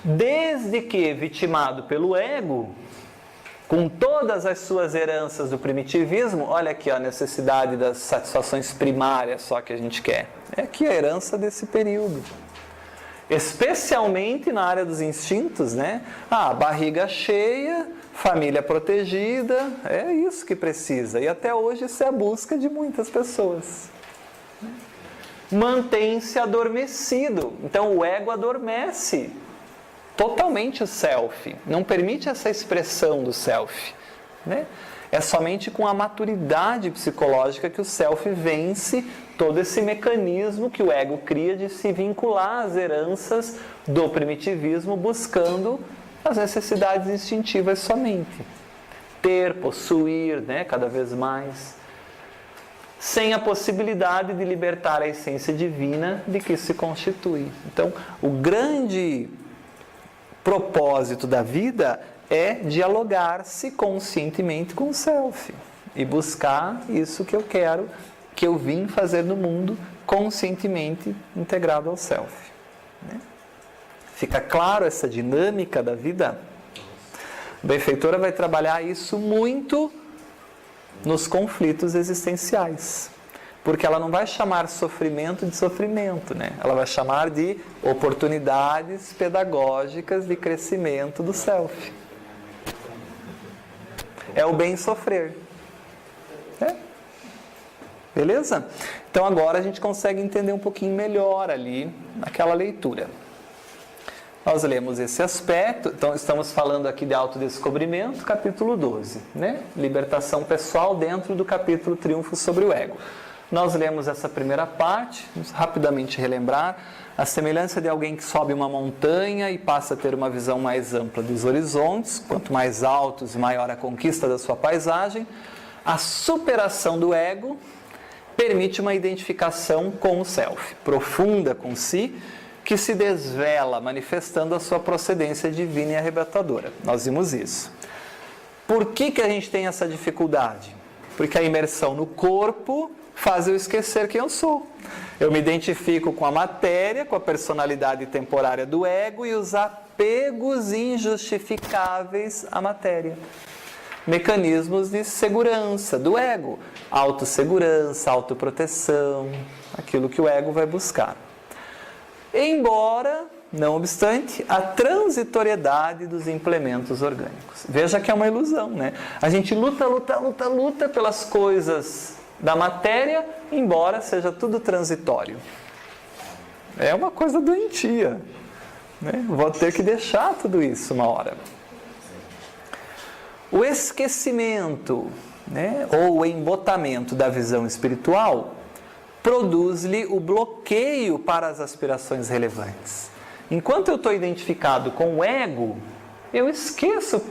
Speaker 2: Desde que vitimado pelo ego, com todas as suas heranças do primitivismo, olha aqui a necessidade das satisfações primárias só que a gente quer. É aqui a herança desse período. Especialmente na área dos instintos, né? Barriga cheia, família protegida, é isso que precisa. E até hoje isso é a busca de muitas pessoas. Mantém-se adormecido. Então o ego adormece totalmente o self. Não permite essa expressão do self, né? É somente com a maturidade psicológica que o self vence todo esse mecanismo que o ego cria de se vincular às heranças do primitivismo, buscando as necessidades instintivas somente. Ter, possuir, né, cada vez mais, sem a possibilidade de libertar a essência divina de que se constitui. Então, o grande propósito da vida é dialogar-se conscientemente com o self e buscar isso que eu quero, que eu vim fazer no mundo, conscientemente integrado ao self. Né? Fica claro essa dinâmica da vida? A benfeitora vai trabalhar isso muito nos conflitos existenciais, porque ela não vai chamar sofrimento de sofrimento, né? Ela vai chamar de oportunidades pedagógicas de crescimento do self. É o bem sofrer. Beleza? Então agora a gente consegue entender um pouquinho melhor ali naquela leitura. Nós lemos esse aspecto, então estamos falando aqui de autodescobrimento, capítulo 12, né? Libertação pessoal dentro do capítulo Triunfo sobre o Ego. Nós lemos essa primeira parte, vamos rapidamente relembrar, a semelhança de alguém que sobe uma montanha e passa a ter uma visão mais ampla dos horizontes, quanto mais altos e maior a conquista da sua paisagem, a superação do ego permite uma identificação com o self, profunda com si, que se desvela, manifestando a sua procedência divina e arrebatadora. Nós vimos isso. Por que a gente tem essa dificuldade? Porque a imersão no corpo faz eu esquecer quem eu sou. Eu me identifico com a matéria, com a personalidade temporária do ego e os apegos injustificáveis à matéria. Mecanismos de segurança do ego, autossegurança, autoproteção, aquilo que o ego vai buscar. Embora, não obstante, a transitoriedade dos implementos orgânicos. Veja que é uma ilusão, né? A gente luta pelas coisas da matéria, embora seja tudo transitório. É uma coisa doentia, né? Vou ter que deixar tudo isso uma hora. O esquecimento, né, ou o embotamento da visão espiritual produz-lhe o bloqueio para as aspirações relevantes. Enquanto eu estou identificado com o ego, eu esqueço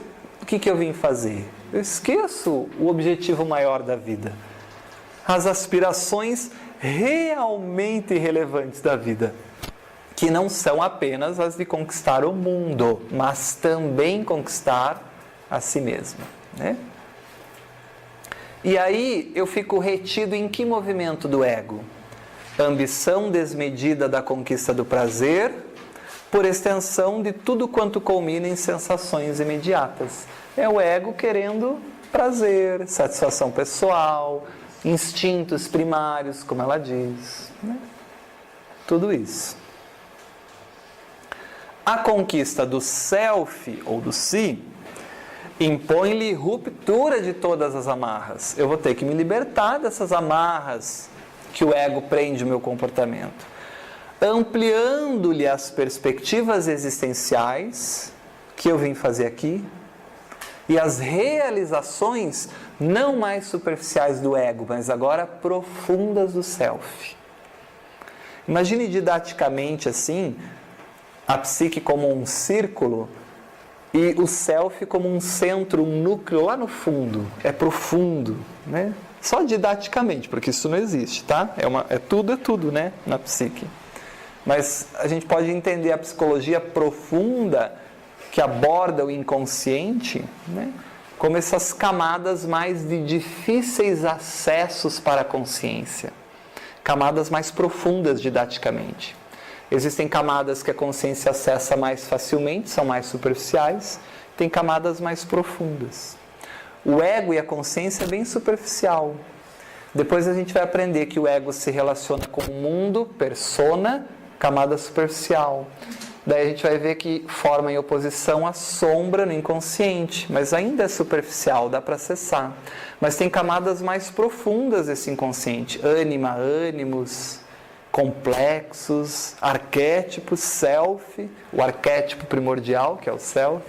Speaker 2: o que eu vim fazer. Eu esqueço o objetivo maior da vida. As aspirações realmente relevantes da vida. que não são apenas as de conquistar o mundo, mas também conquistar a si mesmo, né? E aí eu fico retido em que movimento do ego? Ambição desmedida da conquista do prazer, por extensão de tudo quanto culmina em sensações imediatas. É o ego querendo prazer, satisfação pessoal, instintos primários, como ela diz, né? Tudo isso. A conquista do self, ou do si, impõe-lhe ruptura de todas as amarras. Eu vou ter que me libertar dessas amarras que o ego prende o meu comportamento, ampliando-lhe as perspectivas existenciais que eu vim fazer aqui e as realizações não mais superficiais do ego, mas agora profundas do self. Imagine didaticamente assim, a psique como um círculo e o self como um centro, um núcleo lá no fundo. É profundo, né? Só didaticamente, porque isso não existe, tá? É tudo, né? Na psique. Mas a gente pode entender a psicologia profunda que aborda o inconsciente, né? Como essas camadas mais de difíceis acessos para a consciência. Camadas mais profundas didaticamente. Existem camadas que a consciência acessa mais facilmente, são mais superficiais. Tem camadas mais profundas. O ego e a consciência é bem superficial. Depois a gente vai aprender que o ego se relaciona com o mundo, persona, camada superficial. Daí a gente vai ver que forma em oposição a sombra no inconsciente, mas ainda é superficial, dá para acessar. Mas tem camadas mais profundas desse inconsciente. Ânima, ânimos, complexos, arquétipos, self, o arquétipo primordial, que é o self,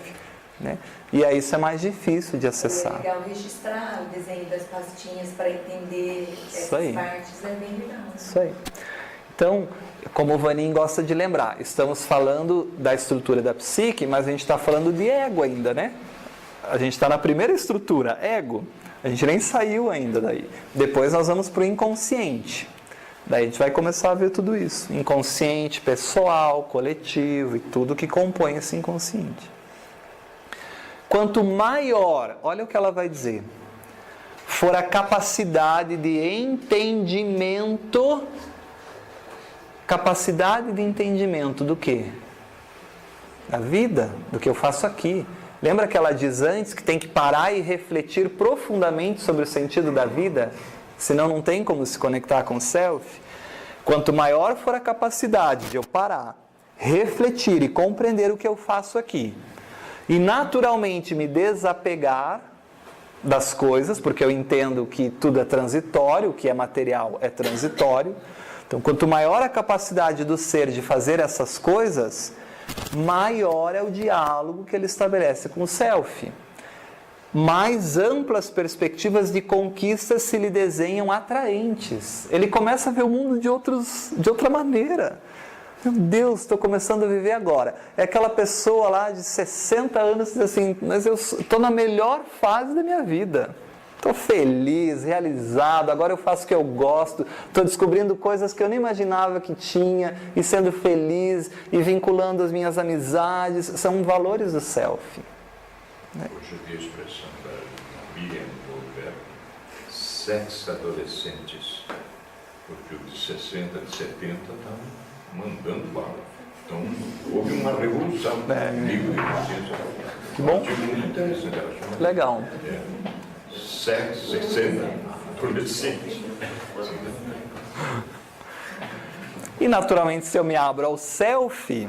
Speaker 2: né? E aí isso é mais difícil de acessar.
Speaker 3: É legal registrar o desenho das pastinhas para entender essas partes, é bem legal.
Speaker 2: Isso aí. Então, como o Vanin gosta de lembrar, estamos falando da estrutura da psique, mas a gente está falando de ego ainda, né? A gente está na primeira estrutura, ego. A gente nem saiu ainda daí. Depois nós vamos para o inconsciente. Daí a gente vai começar a ver tudo isso. Inconsciente, pessoal, coletivo e tudo que compõe esse inconsciente. Quanto maior, olha o que ela vai dizer, for a capacidade de entendimento. Capacidade de entendimento do quê? Da vida, do que eu faço aqui. Lembra que ela diz antes que tem que parar e refletir profundamente sobre o sentido da vida? Senão não tem como se conectar com o self. Quanto maior for a capacidade de eu parar, refletir e compreender o que eu faço aqui, e naturalmente me desapegar das coisas, porque eu entendo que tudo é transitório, o que é material é transitório. Então, quanto maior a capacidade do ser de fazer essas coisas, maior é o diálogo que ele estabelece com o self. Mais amplas perspectivas de conquista se lhe desenham atraentes. Ele começa a ver o mundo de outra maneira. Meu Deus, estou começando a viver agora. É aquela pessoa lá de 60 anos que diz assim, mas eu estou na melhor fase da minha vida. Estou feliz, realizado, agora eu faço o que eu gosto, estou descobrindo coisas que eu nem imaginava que tinha, e sendo feliz, e vinculando as minhas amizades. São valores do self.
Speaker 5: Hoje eu vi a expressão da Miriam Goldberg, sex-adolescentes, porque os de 60, de 70 estavam mandando bala. Então, houve uma revolução comigo de consciência.
Speaker 2: Que bom.
Speaker 5: Muito interessante.
Speaker 2: Legal.
Speaker 5: Sexo, 60, adolescentes.
Speaker 2: E naturalmente, se eu me abro ao self,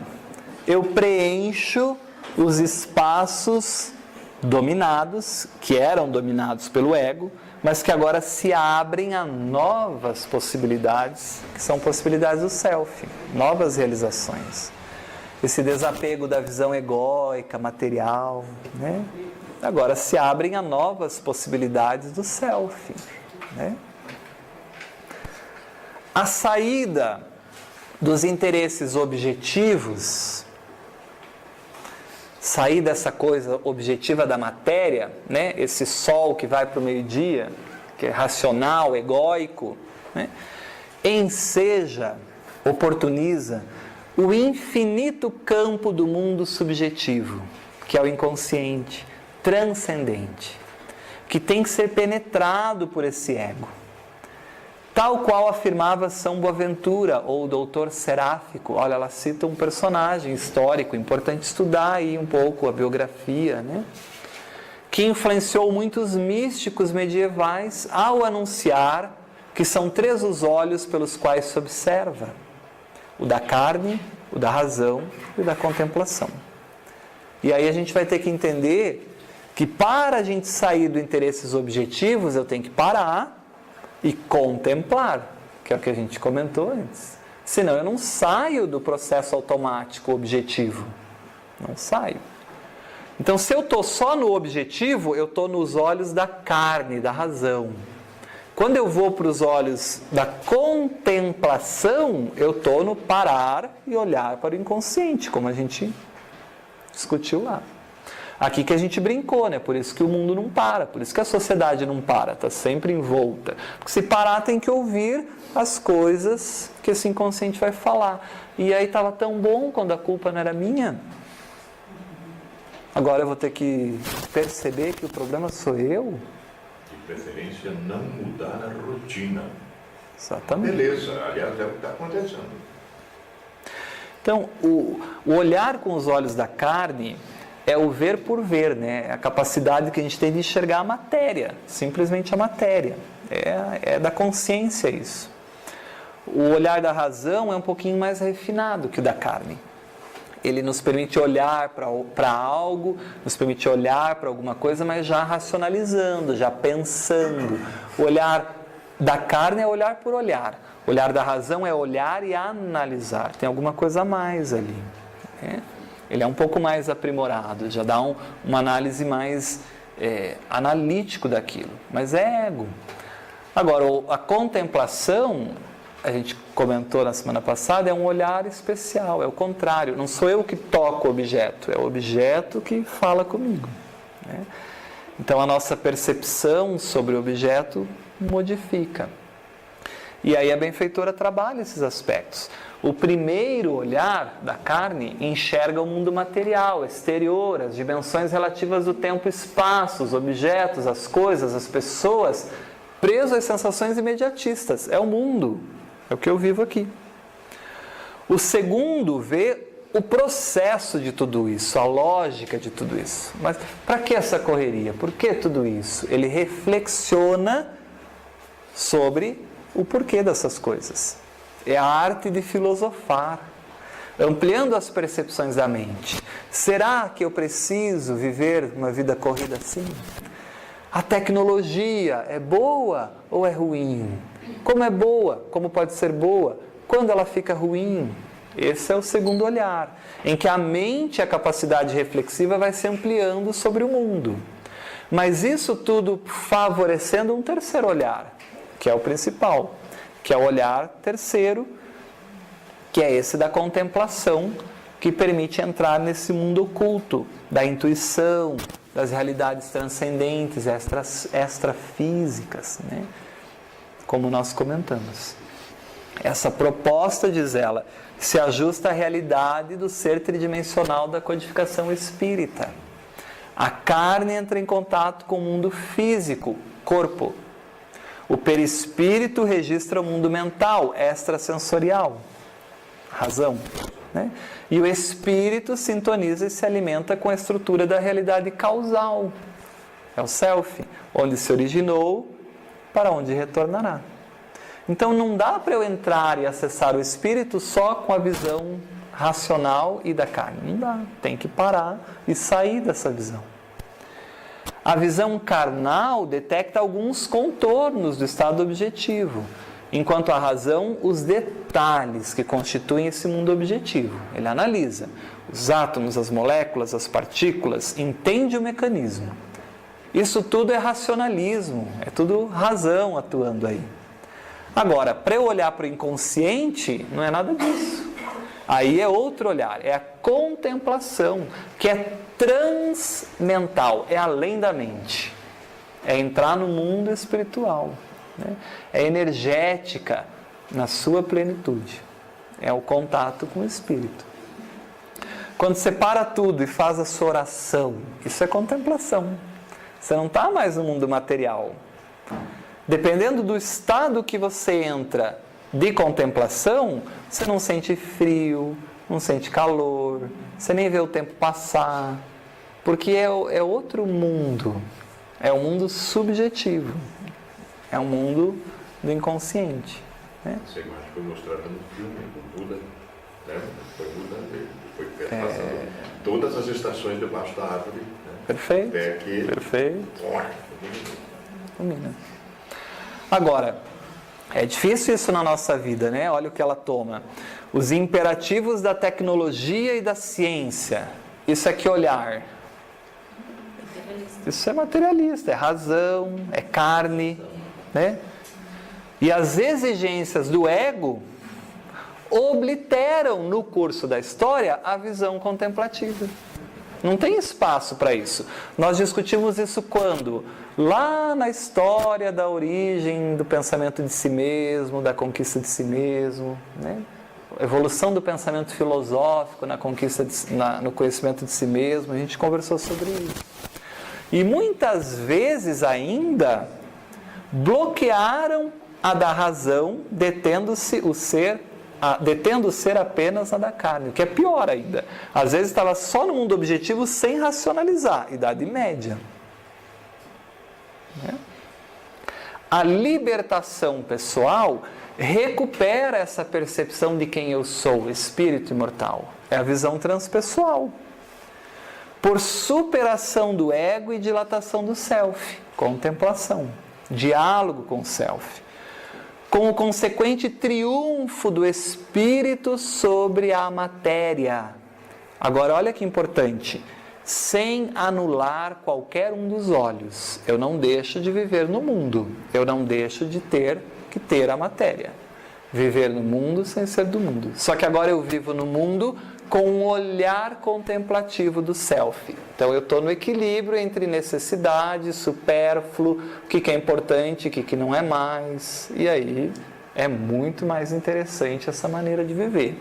Speaker 2: eu preencho os espaços dominados, que eram dominados pelo ego, mas que agora se abrem a novas possibilidades, que são possibilidades do self, novas realizações. Esse desapego da visão egóica, material, né? Agora se abrem a novas possibilidades do self, né? A saída dos interesses objetivos, sair dessa coisa objetiva da matéria, né? Esse sol que vai para o meio-dia, que é racional, egóico, né? Enseja, oportuniza o infinito campo do mundo subjetivo, que é o inconsciente, transcendente, que tem que ser penetrado por esse ego. Tal qual afirmava São Boaventura, ou o doutor Seráfico. Olha, ela cita um personagem histórico, importante estudar aí um pouco a biografia, né? Que influenciou muitos místicos medievais ao anunciar que são 3 os olhos pelos quais se observa: o da carne, o da razão e o da contemplação. E aí a gente vai ter que entender que para a gente sair do interesses objetivos, eu tenho que parar e contemplar, que é o que a gente comentou antes. Senão eu não saio do processo automático objetivo. Não saio. Então, se eu estou só no objetivo, eu estou nos olhos da carne, da razão. Quando eu vou para os olhos da contemplação, eu estou no parar e olhar para o inconsciente, como a gente discutiu lá. Aqui que a gente brincou, né? Por isso que o mundo não para, por isso que a sociedade não para, está sempre envolta. Porque se parar, tem que ouvir as coisas que esse inconsciente vai falar. E aí estava tão bom quando a culpa não era minha. Agora eu vou ter que perceber que o problema sou eu.
Speaker 5: De preferência, não mudar a rotina.
Speaker 2: Exatamente.
Speaker 5: Beleza, aliás, é o que está acontecendo.
Speaker 2: Então, o olhar com os olhos da carne é o ver por ver, né? É a capacidade que a gente tem de enxergar a matéria, simplesmente a matéria. É da consciência isso. O olhar da razão é um pouquinho mais refinado que o da carne. Ele nos permite olhar para algo, nos permite olhar para alguma coisa, mas já racionalizando, já pensando. O olhar da carne é olhar por olhar. O olhar da razão é olhar e analisar. Tem alguma coisa a mais ali, né? Ele é um pouco mais aprimorado, já dá uma análise mais analítico daquilo. Mas é ego. Agora, a contemplação, a gente comentou na semana passada, é um olhar especial, é o contrário. Não sou eu que toco o objeto, é o objeto que fala comigo, né? Então, a nossa percepção sobre o objeto modifica. E aí a benfeitora trabalha esses aspectos. O primeiro olhar da carne enxerga o mundo material, exterior, as dimensões relativas do tempo e espaço, os objetos, as coisas, as pessoas, preso às sensações imediatistas. É o mundo, é o que eu vivo aqui. O segundo vê o processo de tudo isso, a lógica de tudo isso. Mas para que essa correria? Por que tudo isso? Ele reflexiona sobre o porquê dessas coisas. É a arte de filosofar, ampliando as percepções da mente. Será que eu preciso viver uma vida corrida assim? A tecnologia é boa ou é ruim? Como é boa? Como pode ser boa? Quando ela fica ruim? Esse é o segundo olhar, em que a mente, a capacidade reflexiva vai se ampliando sobre o mundo. Mas isso tudo favorecendo um terceiro olhar, que é o principal, que é o olhar terceiro, que é esse da contemplação, que permite entrar nesse mundo oculto, da intuição, das realidades transcendentes, extrafísicas, né? Como nós comentamos. Essa proposta, diz ela, se ajusta à realidade do ser tridimensional da codificação espírita. A carne entra em contato com o mundo físico, corpo. O perispírito registra o mundo mental, extrasensorial, razão, né? E o espírito sintoniza e se alimenta com a estrutura da realidade causal, é o self, onde se originou, para onde retornará. Então não dá para eu entrar e acessar o espírito só com a visão racional e da carne, não dá, tem que parar e sair dessa visão. A visão carnal detecta alguns contornos do estado objetivo, enquanto a razão, os detalhes que constituem esse mundo objetivo. Ele analisa os átomos, as moléculas, as partículas, entende o mecanismo. Isso tudo é racionalismo, é tudo razão atuando aí. Agora, para eu olhar para o inconsciente, não é nada disso. Aí é outro olhar, é a contemplação, que é transmental, é além da mente. É entrar no mundo espiritual, né? É energética na sua plenitude. É o contato com o Espírito. Quando você para tudo e faz a sua oração, isso é contemplação. Você não está mais no mundo material. Dependendo do estado que você entra de contemplação, você não sente frio, não sente calor, você nem vê o tempo passar, porque é outro mundo, é um mundo subjetivo, é um mundo do inconsciente. Né?
Speaker 5: Essa imagem foi mostrada no filme, do Buda, né? Foi Buda, foi passado todas as estações debaixo da árvore. Né?
Speaker 2: Perfeito,
Speaker 5: Até aqui.
Speaker 2: perfeito. Domina. Agora, é difícil isso na nossa vida, né? Olha o que ela toma. Os imperativos da tecnologia e da ciência. Isso é que olhar? Isso é materialista, é razão, é carne, né? E as exigências do ego obliteram no curso da história a visão contemplativa. Não tem espaço para isso. Nós discutimos isso quando? Lá na história da origem do pensamento de si mesmo, da conquista de si mesmo, né? Evolução do pensamento filosófico na conquista no conhecimento de si mesmo, a gente conversou sobre isso. E muitas vezes ainda bloquearam a da razão, detendo-se o ser apenas a da carne, o que é pior ainda. Às vezes estava só no mundo objetivo sem racionalizar, Idade Média. A libertação pessoal recupera essa percepção de quem eu sou, espírito imortal. É a visão transpessoal. Por superação do ego e dilatação do self, contemplação, diálogo com o self. Com o consequente triunfo do espírito sobre a matéria. Agora, olha que importante. Sem anular qualquer um dos olhos. Eu não deixo de viver no mundo. Eu não deixo de ter a matéria. Viver no mundo sem ser do mundo. Só que agora eu vivo no mundo com um olhar contemplativo do self. Então eu estou no equilíbrio entre necessidade, supérfluo, o que é importante, o que não é mais. E aí é muito mais interessante essa maneira de viver.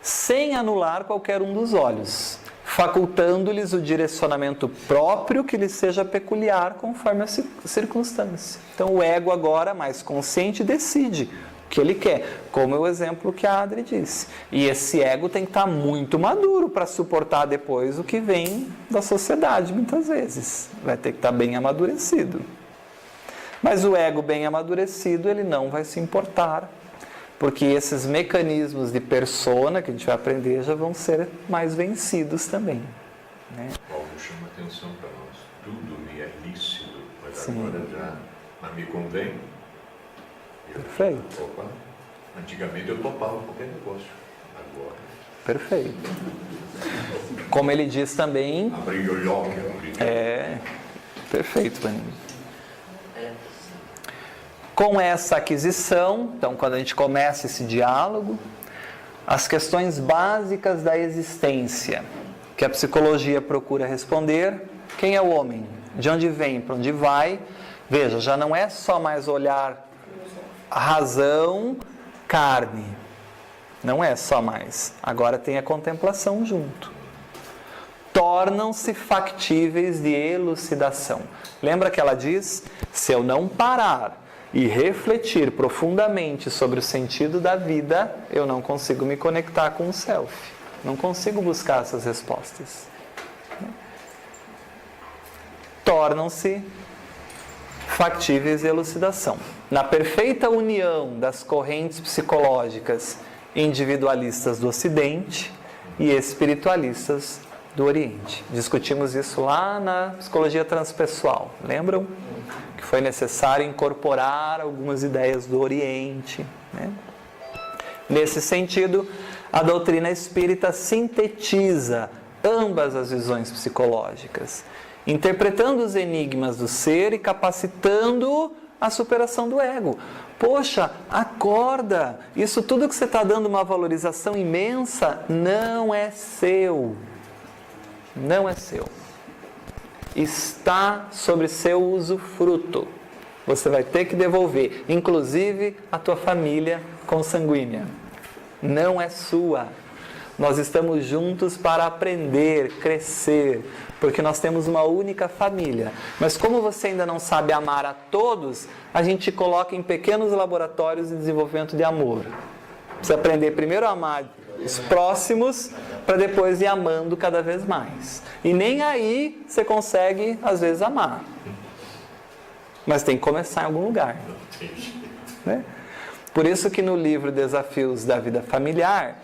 Speaker 2: Sem anular qualquer um dos olhos, facultando-lhes o direcionamento próprio que lhes seja peculiar conforme a circunstância. Então o ego agora, mais consciente, decide o que ele quer, como é o exemplo que a Adri disse. E esse ego tem que estar muito maduro para suportar depois o que vem da sociedade, muitas vezes. Vai ter que estar bem amadurecido. Mas o ego bem amadurecido, ele não vai se importar, porque esses mecanismos de persona que a gente vai aprender já vão ser mais vencidos também. Né?
Speaker 5: Paulo chama atenção para nós. Tudo me é lícito, mas
Speaker 2: Sim.
Speaker 5: agora já não me convém.
Speaker 2: Perfeito.
Speaker 5: Opa, antigamente eu topava qualquer negócio. Agora.
Speaker 2: Perfeito. Como ele diz também...
Speaker 5: Abrir o olho.
Speaker 2: Perfeito, Vaninho. Com essa aquisição, então quando a gente começa esse diálogo, as questões básicas da existência, que a psicologia procura responder: quem é o homem? De onde vem? Para onde vai? Veja, já não é só mais olhar razão, carne. Não é só mais. Agora tem a contemplação junto. Tornam-se factíveis de elucidação. Lembra que ela diz? Se eu não parar e refletir profundamente sobre o sentido da vida, eu não consigo me conectar com o self. Não consigo buscar essas respostas. Tornam-se factíveis de elucidação. Na perfeita união das correntes psicológicas individualistas do Ocidente e espiritualistas do Oriente. Discutimos isso lá na psicologia transpessoal. Lembram? Que foi necessário incorporar algumas ideias do Oriente. Né? Nesse sentido, a doutrina espírita sintetiza ambas as visões psicológicas, interpretando os enigmas do ser e capacitando a superação do ego. Poxa, acorda! Isso tudo que você está dando uma valorização imensa não é seu. Não é seu. Está sobre seu usufruto. Você vai ter que devolver, inclusive a tua família consanguínea. Não é sua. Nós estamos juntos para aprender, crescer, porque nós temos uma única família. Mas como você ainda não sabe amar a todos, a gente te coloca em pequenos laboratórios de desenvolvimento de amor. Precisa aprender primeiro a amar os próximos, para depois ir amando cada vez mais. E nem aí você consegue, às vezes, amar. Mas tem que começar em algum lugar. Né? Por isso que no livro Desafios da Vida Familiar,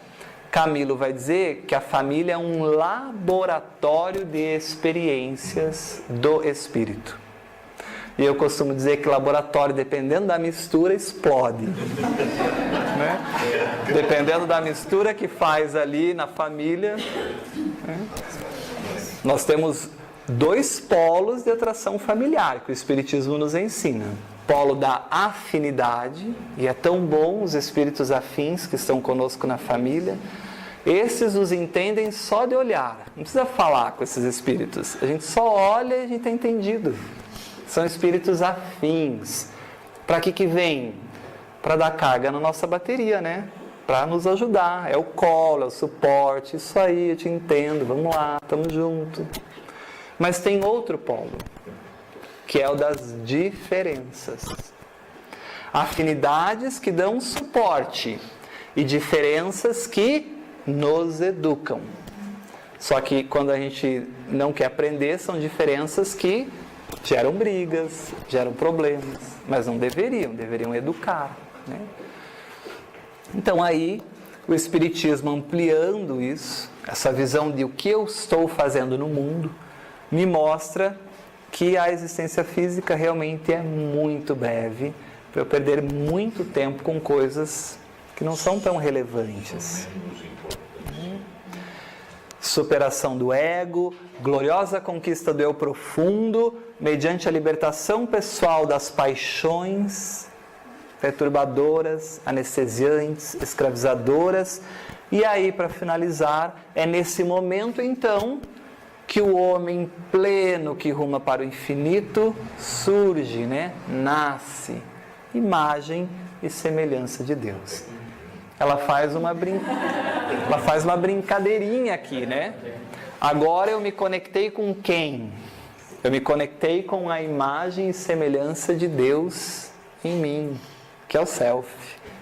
Speaker 2: Camilo vai dizer que a família é um laboratório de experiências do Espírito. E eu costumo dizer que laboratório, dependendo da mistura, explode. Né? Dependendo da mistura que faz ali na família. Né? Nós temos 2 polos de atração familiar que o Espiritismo nos ensina. Polo da afinidade, e é tão bom os espíritos afins que estão conosco na família. Esses nos entendem só de olhar, não precisa falar com esses espíritos, a gente só olha e a gente está entendido. São espíritos afins. Para que vem? Para dar carga na nossa bateria, né? Para nos ajudar, é o colo, é o suporte, isso aí, eu te entendo, vamos lá, estamos juntos. Mas tem outro polo, que é o das diferenças. Afinidades que dão suporte e diferenças que nos educam. Só que quando a gente não quer aprender, são diferenças que geram brigas, geram problemas, mas não deveriam educar. Né? Então aí, o Espiritismo ampliando isso, essa visão de o que eu estou fazendo no mundo, me mostra que a existência física realmente é muito breve, para eu perder muito tempo com coisas que não são tão relevantes. Superação do ego, gloriosa conquista do eu profundo, mediante a libertação pessoal das paixões perturbadoras, anestesiantes, escravizadoras. E aí, para finalizar, é nesse momento então que o homem pleno que ruma para o infinito surge, né? Nasce, imagem e semelhança de Deus. Ela faz uma brincadeirinha aqui, né? Agora eu me conectei com quem? Eu me conectei com a imagem e semelhança de Deus em mim, que é o Self,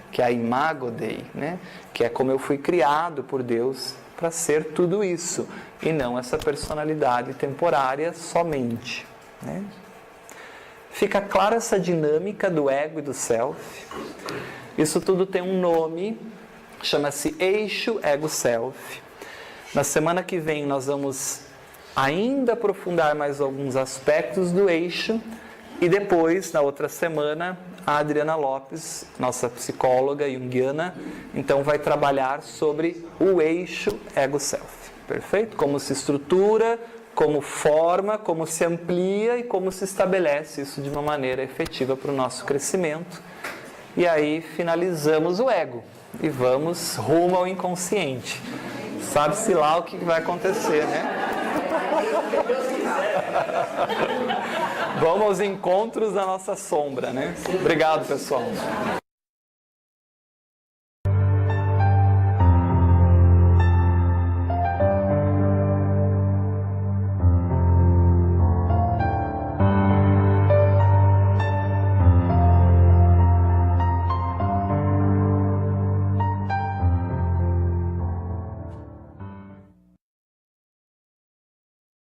Speaker 2: que é a Imago Dei, né? Que é como eu fui criado por Deus para ser tudo isso, e não essa personalidade temporária somente. Né? Fica clara essa dinâmica do ego e do self. Isso tudo tem um nome, chama-se eixo ego-self. Na semana que vem nós vamos ainda aprofundar mais alguns aspectos do eixo, e depois, na outra semana, a Adriana Lopes, nossa psicóloga junguiana, então vai trabalhar sobre o eixo ego-self. Perfeito? Como se estrutura, como forma, como se amplia e como se estabelece isso de uma maneira efetiva para o nosso crescimento. E aí finalizamos o ego e vamos rumo ao inconsciente. Sabe-se lá o que vai acontecer, né? Vamos aos encontros da nossa sombra, né? Obrigado, pessoal.